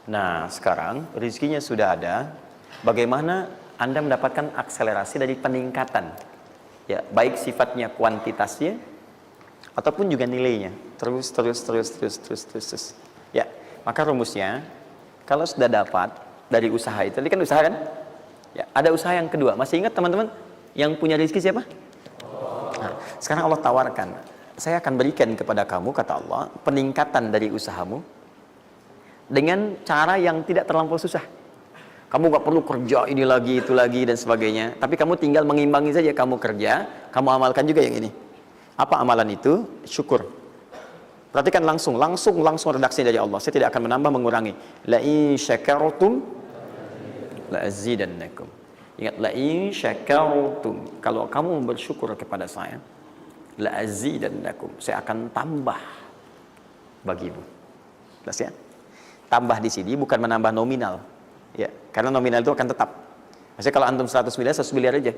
Nah, sekarang rezekinya sudah ada. Bagaimana Anda mendapatkan akselerasi dari peningkatan? Ya, baik sifatnya kuantitasnya ataupun juga nilainya. Terus. Ya, maka rumusnya kalau sudah dapat dari usaha itu, tadi kan usaha kan? Ya, ada usaha yang kedua. Masih ingat teman-teman yang punya rezeki siapa? Nah, sekarang Allah tawarkan, saya akan berikan kepada kamu, kata Allah, peningkatan dari usahamu dengan cara yang tidak terlampau susah. Kamu gak perlu kerja ini lagi, itu lagi, dan sebagainya. Tapi kamu tinggal mengimbangi saja. Kamu kerja, kamu amalkan juga yang ini. Apa amalan itu? Syukur. Perhatikan langsung redaksi dari Allah. Saya tidak akan menambah, mengurangi. La in syakartum la azidannakum. Ingat, la in syakartum. Kalau kamu bersyukur kepada saya, la azidannakum. Saya akan tambah bagimu. Jelas ya? Tambah di sini bukan menambah nominal. Ya, karena nominal itu akan tetap. Maksudnya kalau antum 100 miliar aja.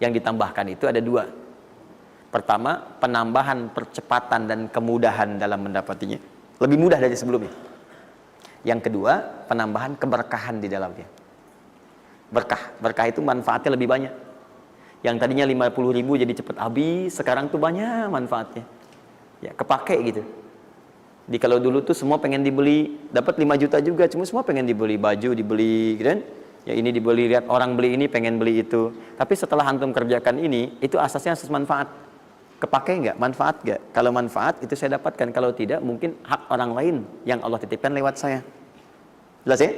Yang ditambahkan itu ada 2. Pertama, penambahan percepatan dan kemudahan dalam mendapatinya. Lebih mudah dari sebelumnya. Yang kedua, penambahan keberkahan di dalamnya. Berkah itu manfaatnya lebih banyak. Yang tadinya 50.000 jadi cepat habis, sekarang tuh banyak manfaatnya. Ya, kepake gitu. Di kalau dulu tuh semua pengen dibeli, dapat 5 juta juga, cuma semua pengen dibeli baju, dibeli gitu kan? Ya ini dibeli, lihat orang beli ini pengen beli itu. Tapi setelah antum kerjakan ini, itu asasnya asas manfaat. Kepake nggak? Manfaat nggak? Kalau manfaat itu saya dapatkan, kalau tidak mungkin hak orang lain yang Allah titipkan lewat saya. Jelas ya?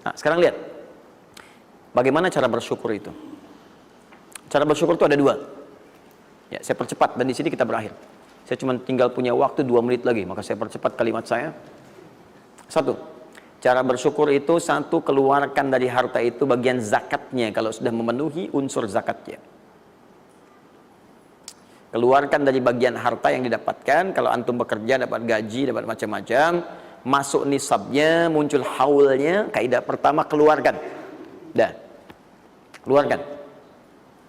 Nah, sekarang lihat. Bagaimana cara bersyukur itu? Cara bersyukur itu ada 2. Ya, saya percepat dan di sini kita berakhir. Saya cuma tinggal punya waktu 2 menit lagi, maka saya percepat kalimat saya. 1. Cara bersyukur itu 1, keluarkan dari harta itu bagian zakatnya kalau sudah memenuhi unsur zakatnya. Keluarkan dari bagian harta yang didapatkan, kalau antum bekerja dapat gaji, dapat macam-macam, masuk nisabnya, muncul haulnya, kaidah pertama keluarkan. Dah. Keluarkan.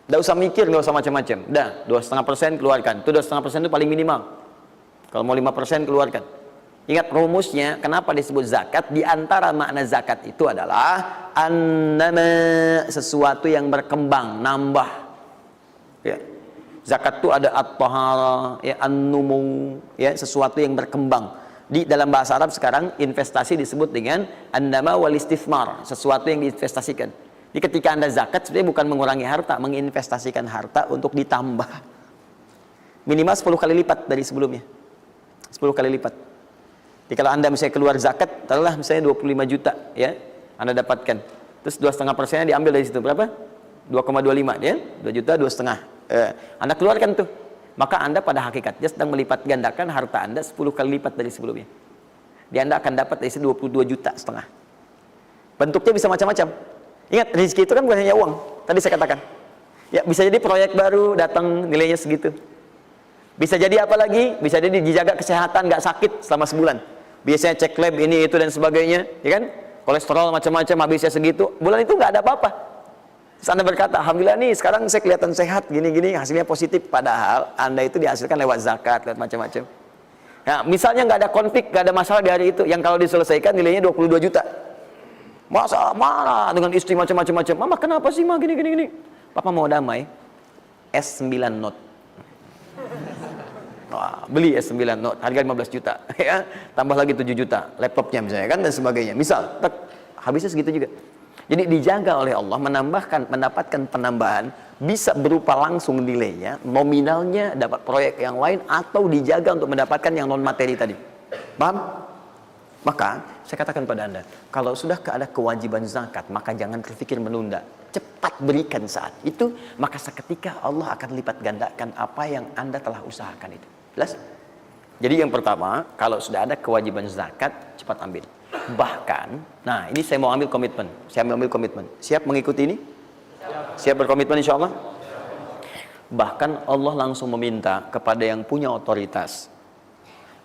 Tidak usah mikir, nggak usah macam-macam. Dah, 2,5% keluarkan. Itu 2,5% itu paling minimal. Kalau mau 5% keluarkan. Ingat rumusnya, kenapa disebut zakat? Di antara makna zakat itu adalah annama, sesuatu yang berkembang, nambah. Ya. Zakat itu ada at-tahara, ya, an-numu, ya, sesuatu yang berkembang. Di dalam bahasa Arab sekarang investasi disebut dengan an-nama wal istifmar, sesuatu yang diinvestasikan. Jadi ketika Anda zakat sebenarnya bukan mengurangi harta, menginvestasikan harta untuk ditambah. Minimal 10 kali lipat dari sebelumnya. 10 kali lipat. Jadi kalau Anda misalnya keluar zakat, taruhlah misalnya 25 juta ya, Anda dapatkan. Terus 2,5%-nya diambil dari situ berapa? 2,25 ya, 2 juta 2,5. Anda keluarkan tuh. Maka Anda pada hakikatnya sedang melipat gandakan harta Anda 10 kali lipat dari sebelumnya. Di Anda akan dapat dari situ 22,5 juta. Bentuknya bisa macam-macam. Ingat, rezeki itu kan bukan hanya uang. Tadi saya katakan. Ya, bisa jadi proyek baru datang nilainya segitu. Bisa jadi apa lagi? Bisa jadi dijaga kesehatan, nggak sakit selama sebulan. Biasanya cek lab ini itu dan sebagainya, ya kan? Kolesterol macam-macam habisnya segitu. Bulan itu nggak ada apa-apa. Terus Anda berkata, alhamdulillah nih sekarang saya kelihatan sehat, gini-gini, hasilnya positif. Padahal Anda itu dihasilkan lewat zakat, lewat macam-macam. Nah, misalnya nggak ada konflik, nggak ada masalah di hari itu, yang kalau diselesaikan nilainya 22 juta. Masa marah dengan istri macam-macam. Mama kenapa sih, Ma, gini-gini. Papa mau damai. S9 Note. Wah, beli S9 Note, harga 15 juta. Ya, tambah lagi 7 juta, laptopnya misalnya kan, dan sebagainya. Misal, habisnya segitu juga. Jadi dijaga oleh Allah, mendapatkan penambahan, bisa berupa langsung nilainya, nominalnya dapat proyek yang lain, atau dijaga untuk mendapatkan yang non materi tadi. Paham? Maka saya katakan pada Anda, kalau sudah ada kewajiban zakat, maka jangan berpikir menunda. Cepat berikan saat itu, maka seketika Allah akan lipat gandakan apa yang Anda telah usahakan itu. Jelas? Jadi yang pertama, kalau sudah ada kewajiban zakat, cepat ambil. Bahkan, nah ini saya mau ambil komitmen. Saya ambil komitmen. Siap mengikuti ini? Siap berkomitmen insya Allah? Bahkan Allah langsung meminta kepada yang punya otoritas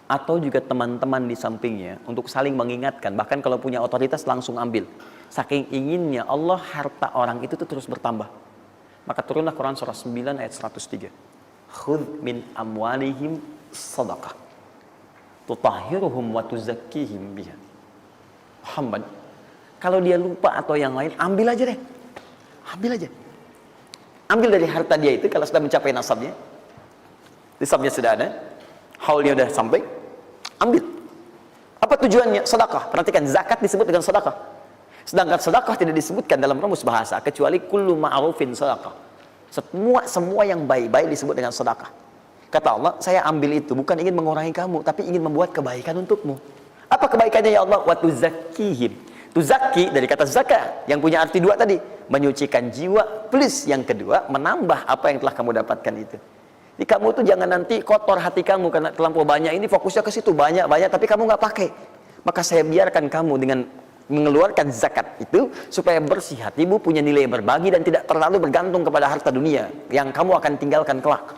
atau juga teman-teman di sampingnya untuk saling mengingatkan. Bahkan kalau punya otoritas langsung ambil. Saking inginnya Allah harta orang itu tuh terus bertambah. Maka turunlah Quran surah 9 ayat 103. Khudh min amwalihim sadaqah tutahhiruhum wa tuzakkihim biha. Muhammad, kalau dia lupa atau yang lain, ambil aja deh. Ambil aja. Ambil dari harta dia itu kalau sudah mencapai nasabnya. Nisabnya sudah ada, haulnya sudah sampai, ambil. Apa tujuannya? Sedekah. Perhatikan, zakat disebut dengan sedekah. Sedangkan sedekah tidak disebutkan dalam rumus bahasa kecuali kullu ma'rufin sedekah. Semua yang baik-baik disebut dengan sedekah. Kata Allah, saya ambil itu bukan ingin mengurangi kamu, tapi ingin membuat kebaikan untukmu. Apa kebaikannya ya Allah? Wa tuzakkihim. Tuzakki dari kata zakat yang punya arti dua tadi, menyucikan jiwa, plus yang kedua menambah apa yang telah kamu dapatkan itu. Jadi kamu tuh jangan nanti kotor hati kamu karena terlampau banyak ini, fokusnya ke situ banyak tapi kamu nggak pakai. Maka saya biarkan kamu dengan mengeluarkan zakat itu supaya bersih hatimu, punya nilai berbagi dan tidak terlalu bergantung kepada harta dunia yang kamu akan tinggalkan kelak.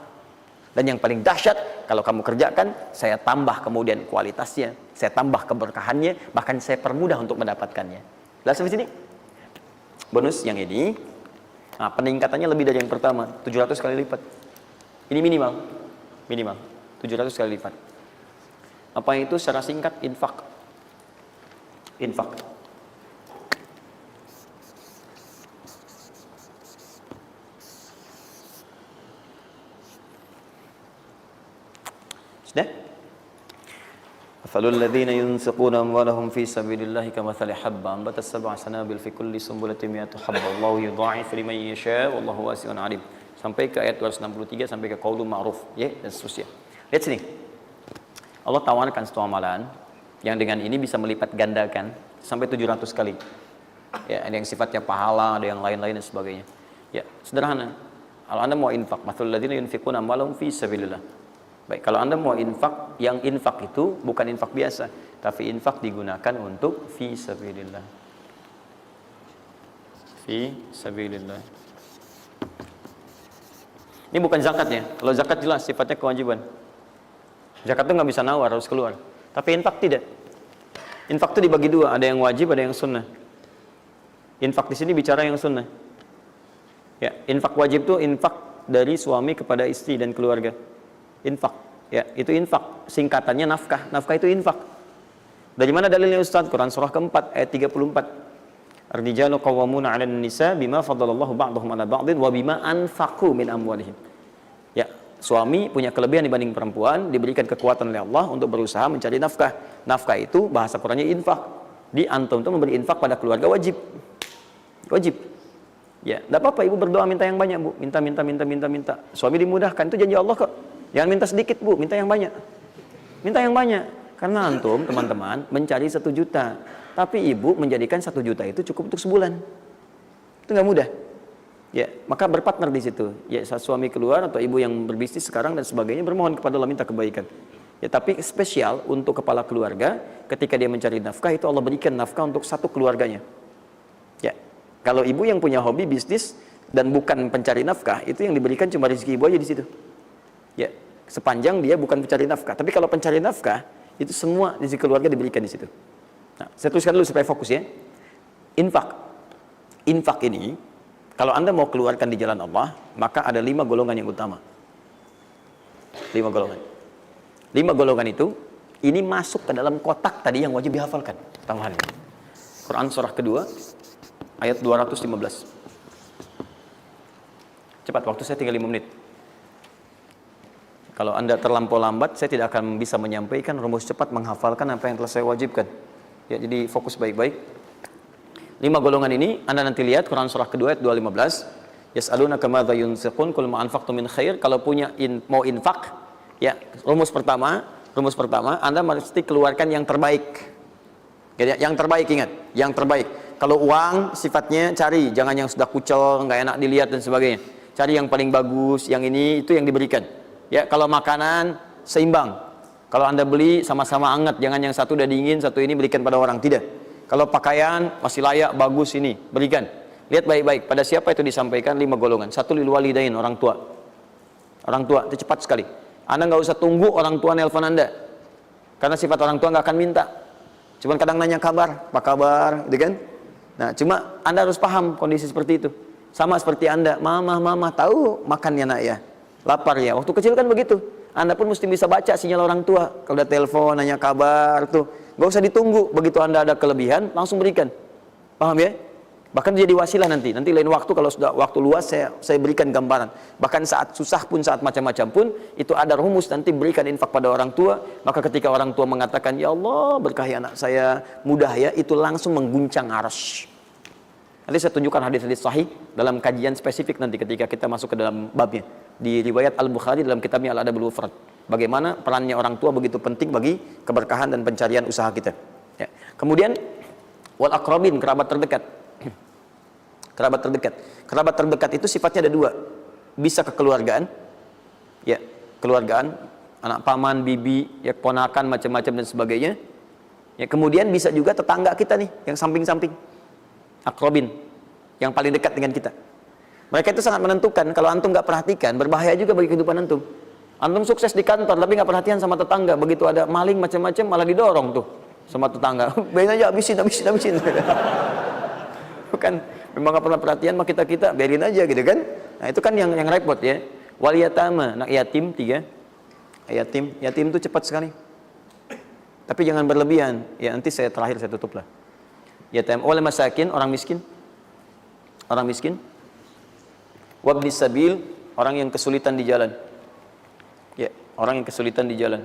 Dan yang paling dahsyat, kalau kamu kerjakan, saya tambah kemudian kualitasnya, saya tambah keberkahannya, bahkan saya permudah untuk mendapatkannya. Lihat sampai sini. Bonus yang ini, nah, peningkatannya lebih dari yang pertama, 700 kali lipat. Ini minimal 700 kali lipat. Apa itu secara singkat? Infak. Sudah? Mathalul ladzina yunfiquna amwalahum fi sabilillahi kamathali habba ambatat sab'a sanabil fi kulli sunbulatin mi'atu habba wallahu yudha'ifu liman yasha' wallahu wasi'un 'alim. Sampai ke ayat 263 sampai ke qaulun ma'ruf ya dan seterusnya. Lihat sini. Allah tawarkan satu amalan yang dengan ini bisa melipat gandakan sampai 700 kali. Ya, ada yang sifatnya pahala, ada yang lain-lain dan sebagainya. Ya, sederhana. Kalau Anda mau infak, mathalul ladzina yunfiquna amwalahum fi sabilillah. Baik, kalau Anda mau infak, yang infak itu bukan infak biasa, tapi infak digunakan untuk fi sabilillah. Fi sabilillah. Ini bukan zakatnya. Kalau zakat jelas sifatnya kewajiban. Zakat itu nggak bisa nawar, harus keluar. Tapi infak tidak. Infak itu dibagi dua, ada yang wajib, ada yang sunnah. Infak di sini bicara yang sunnah. Ya, infak wajib itu infak dari suami kepada istri dan keluarga. Infak, ya, itu infak. Singkatannya nafkah. Nafkah itu infak. Dari mana dalilnya Ustaz? Quran surah keempat ayat 34. Ar-rijalu qawwamuna 'alan nisa bima faddalallahu ba'dahum 'ala ba'din wa bima anfaqu min amwalihim. Ya, suami punya kelebihan dibanding perempuan, diberikan kekuatan oleh Allah untuk berusaha mencari nafkah. Nafkah itu bahasa Qur'annya infak. Di antum itu memberi infak pada keluarga wajib. Wajib. Ya, enggak apa-apa ibu berdoa minta yang banyak, Bu. Minta. Suami dimudahkan, itu janji Allah kok. Jangan minta sedikit, Bu, minta yang banyak. Minta yang banyak. Karena antum, teman-teman, mencari 1 juta. Tapi ibu menjadikan 1 juta itu cukup untuk sebulan. Itu nggak mudah. Ya, maka berpartner di situ. Ya, saat suami keluar atau ibu yang berbisnis sekarang dan sebagainya bermohon kepada Allah minta kebaikan. Ya, tapi spesial untuk kepala keluarga ketika dia mencari nafkah itu Allah berikan nafkah untuk satu keluarganya. Ya, kalau ibu yang punya hobi bisnis dan bukan pencari nafkah itu yang diberikan cuma rezeki ibu aja di situ. Ya, sepanjang dia bukan pencari nafkah. Tapi kalau pencari nafkah itu semua rezeki keluarga diberikan di situ. Nah, saya tuliskan dulu supaya fokus ya. Infak. Infak ini kalau Anda mau keluarkan di jalan Allah, maka ada 5 golongan yang utama. 5 golongan. 5 golongan itu, ini masuk ke dalam kotak tadi yang wajib dihafalkan. Tambahan ini. Quran surah kedua, ayat 215. Cepat, waktu saya tinggal 5 menit. Kalau Anda terlampau lambat, saya tidak akan bisa menyampaikan rumus cepat menghafalkan apa yang telah saya wajibkan. Ya, jadi fokus baik-baik. 5 golongan ini Anda nanti lihat Quran surah kedua ayat 215. Yas'alunaka madza yunfiqun qul ma anfaqtum min khair. Kalau punya mau infak, ya, rumus pertama Anda mesti keluarkan yang terbaik. Ya, yang terbaik, ingat, yang terbaik. Kalau uang sifatnya cari, jangan yang sudah kucel, nggak enak dilihat dan sebagainya. Cari yang paling bagus, yang ini itu yang diberikan. Ya, kalau makanan seimbang. Kalau Anda beli sama-sama hangat, jangan yang satu udah dingin, satu ini berikan pada orang, tidak. Kalau pakaian masih layak, bagus ini, berikan. Lihat baik-baik, pada siapa itu disampaikan 5 golongan. 1 lil walidain, orang tua. Orang tua, itu cepat sekali. Anda nggak usah tunggu orang tua nelpon Anda. Karena sifat orang tua nggak akan minta. Cuman kadang nanya kabar, apa kabar, gitu kan? Nah, cuma Anda harus paham kondisi seperti itu. Sama seperti Anda, mama, tahu makannya nak ya? Lapar ya? Waktu kecil kan begitu. Anda pun mesti bisa baca sinyal orang tua. Kalau udah telepon, nanya kabar tuh, nggak usah ditunggu. Begitu Anda ada kelebihan, langsung berikan. Paham ya? Bahkan jadi wasilah nanti. Nanti lain waktu kalau sudah waktu luas saya berikan gambaran. Bahkan saat susah pun, saat macam-macam pun, itu ada rumus nanti berikan infak pada orang tua. Maka ketika orang tua mengatakan, ya Allah berkahi anak saya mudah ya, itu langsung mengguncang arsy. Nanti saya tunjukkan hadis-hadis sahih dalam kajian spesifik nanti ketika kita masuk ke dalam babnya. Di riwayat Al-Bukhari dalam kitabnya Al-Adabul Mufrad. Bagaimana perannya orang tua begitu penting bagi keberkahan dan pencarian usaha kita. Ya. Kemudian wal aqrabin, kerabat terdekat. Kerabat terdekat. Kerabat terdekat itu sifatnya ada 2. Bisa kekeluargaan. Ya, keluargaan, anak paman, bibi, ya ponakan macam-macam dan sebagainya. Ya, kemudian bisa juga tetangga kita nih yang samping-samping. Aqrabin, yang paling dekat dengan kita. Mereka itu sangat menentukan. Kalau antum nggak perhatikan, berbahaya juga bagi kehidupan antum. Antum sukses di kantor, tapi nggak perhatian sama tetangga. Begitu ada maling macam-macam, malah didorong tuh sama tetangga. Biarin aja, habisin. Bukan, memang nggak pernah perhatian sama kita, biarin aja gitu kan. Nah itu kan yang repot ya. Wal yatama, anak yatim 3. Yatim itu cepat sekali. Tapi jangan berlebihan. Ya nanti terakhir saya tutup lah. Yatim wal masakin, orang miskin. Wabnis sabil, orang yang kesulitan di jalan. Ya, orang yang kesulitan di jalan.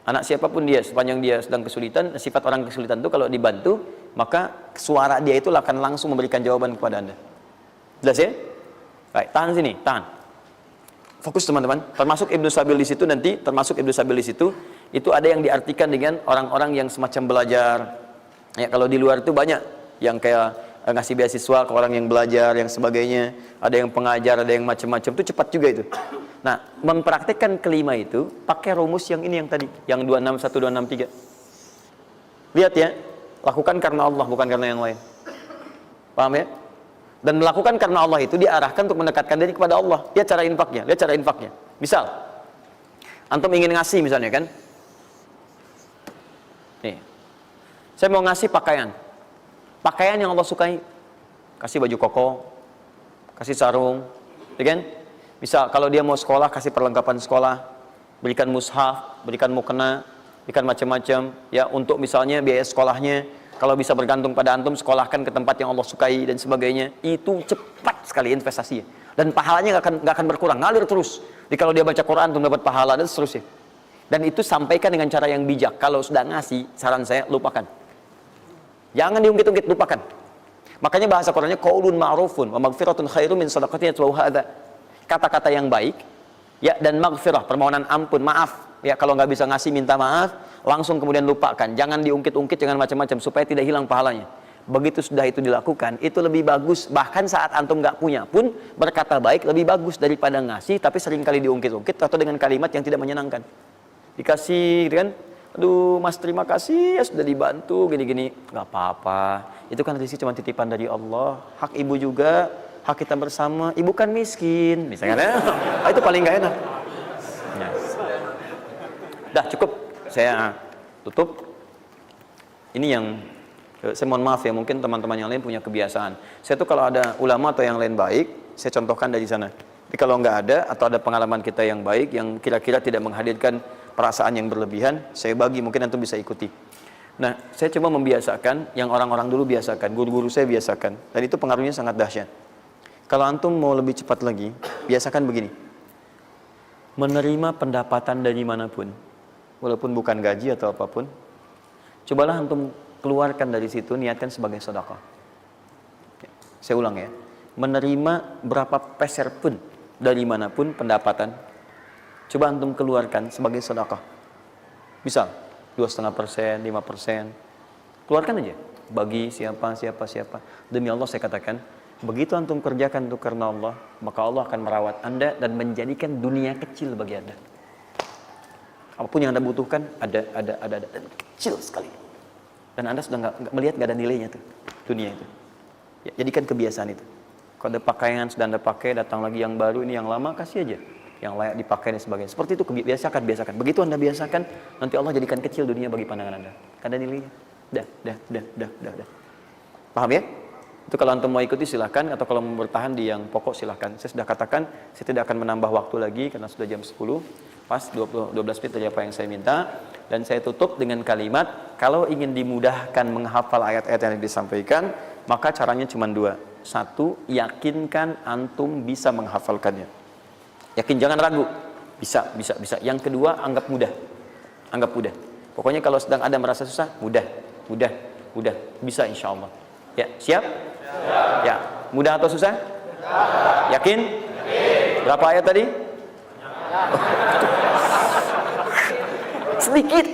Anak siapapun dia, sepanjang dia sedang kesulitan, sifat orang kesulitan itu kalau dibantu, maka suara dia itu akan langsung memberikan jawaban kepada Anda. Jelas ya? Baik, tahan sini, tahan. Fokus teman-teman. Termasuk Ibnu Sabil di situ nanti, itu ada yang diartikan dengan orang-orang yang semacam belajar. Ya, kalau di luar itu banyak yang kayak ngasih beasiswa ke orang yang belajar, yang sebagainya. Ada yang pengajar, ada yang macam-macam. Itu cepat juga itu. Nah, mempraktekkan kelima itu pakai rumus yang ini yang tadi, yang 261, 263. Lihat ya, lakukan karena Allah, bukan karena yang lain. Paham ya? Dan melakukan karena Allah itu diarahkan untuk mendekatkan diri kepada Allah. Lihat cara infaknya. Misal, antum ingin ngasih misalnya kan? Nih, saya mau ngasih pakaian yang Allah sukai. Kasih baju koko, kasih sarung, ya kan? Misal kalau dia mau sekolah, kasih perlengkapan sekolah, berikan mushaf, berikan mukena, berikan macam-macam ya, untuk misalnya biaya sekolahnya. Kalau bisa bergantung pada antum, sekolahkan ke tempat yang Allah sukai dan sebagainya. Itu cepat sekali investasinya. Dan pahalanya nggak akan berkurang, ngalir terus. Jadi kalau dia baca Quran tuh dapat pahala dan seterusnya. Dan itu sampaikan dengan cara yang bijak. Kalau sudah ngasih, saran saya lupakan. Jangan diungkit-ungkit, lupakan. Makanya bahasa Qurannya qaulun ma'rufun wa maghfiratun khairum min shadaqatin yatba'uha adza. Kata-kata yang baik ya, dan maghfirah, permohonan ampun, maaf. Ya, kalau nggak bisa ngasih minta maaf, langsung kemudian lupakan. Jangan diungkit-ungkit, jangan macam-macam supaya tidak hilang pahalanya. Begitu sudah itu dilakukan, itu lebih bagus. Bahkan saat antum nggak punya pun berkata baik lebih bagus daripada ngasih tapi seringkali diungkit-ungkit atau dengan kalimat yang tidak menyenangkan. Dikasih gitu kan, aduh mas terima kasih ya sudah dibantu gini-gini, nggak apa-apa. Itu kan rezeki cuma titipan dari Allah. Hak ibu juga, hak kita bersama. Ibu kan miskin, misalnya. Itu paling nggak enak. Nah. Dah cukup, saya tutup. Ini yang saya mohon maaf ya, mungkin teman-teman yang lain punya kebiasaan. Saya tuh kalau ada ulama atau yang lain baik, saya contohkan dari sana. Tapi kalau nggak ada atau ada pengalaman kita yang baik, yang kira-kira tidak menghadirkan perasaan yang berlebihan, saya bagi, mungkin antum bisa ikuti. Nah, saya coba membiasakan yang orang-orang dulu biasakan, guru-guru saya biasakan, dan itu pengaruhnya sangat dahsyat. Kalau antum mau lebih cepat lagi, biasakan begini. Menerima pendapatan dari manapun, walaupun bukan gaji atau apapun, cobalah antum keluarkan dari situ, niatkan sebagai sedekah. Saya ulang ya, menerima berapa peser pun dari manapun pendapatan, coba antum keluarkan sebagai sedekah. Misal 2,5%, 5%, keluarkan aja. Bagi siapa. Demi Allah saya katakan, begitu antum kerjakan itu karena Allah, maka Allah akan merawat anda dan menjadikan dunia kecil bagi anda. Apapun yang anda butuhkan, ada kecil sekali. Dan anda sudah nggak melihat, nggak ada nilainya tuh dunia itu. Ya, jadikan kebiasaan itu. Kalau ada pakaian sudah anda pakai, datang lagi yang baru, ini yang lama kasih aja, yang layak dipakai dan sebagainya. Seperti itu biasakan. Begitu anda biasakan, nanti Allah jadikan kecil dunia bagi pandangan anda. Nggak ada nilainya. Dah. Paham ya? Itu kalau antum mau ikuti silahkan, atau kalau mau bertahan di yang pokok silahkan. Saya sudah katakan, saya tidak akan menambah waktu lagi karena sudah jam 10. Pas 12 menit dari apa yang saya minta. Dan saya tutup dengan kalimat, kalau ingin dimudahkan menghafal ayat-ayat yang disampaikan, maka caranya cuma dua. Satu, yakinkan antum bisa menghafalkannya. Yakin, jangan ragu. Bisa. Yang kedua, anggap mudah. Pokoknya kalau sedang ada merasa susah, mudah. Bisa insya Allah. Ya, siap? Ya, mudah atau susah? Yakin? Berapa ayat tadi? Sedikit.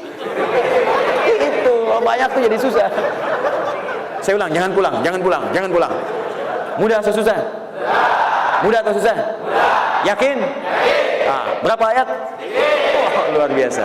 Itu banyak tuh jadi susah. Saya ulang, jangan pulang. Mudah atau susah? Yakin? Berapa ayat? Luar biasa.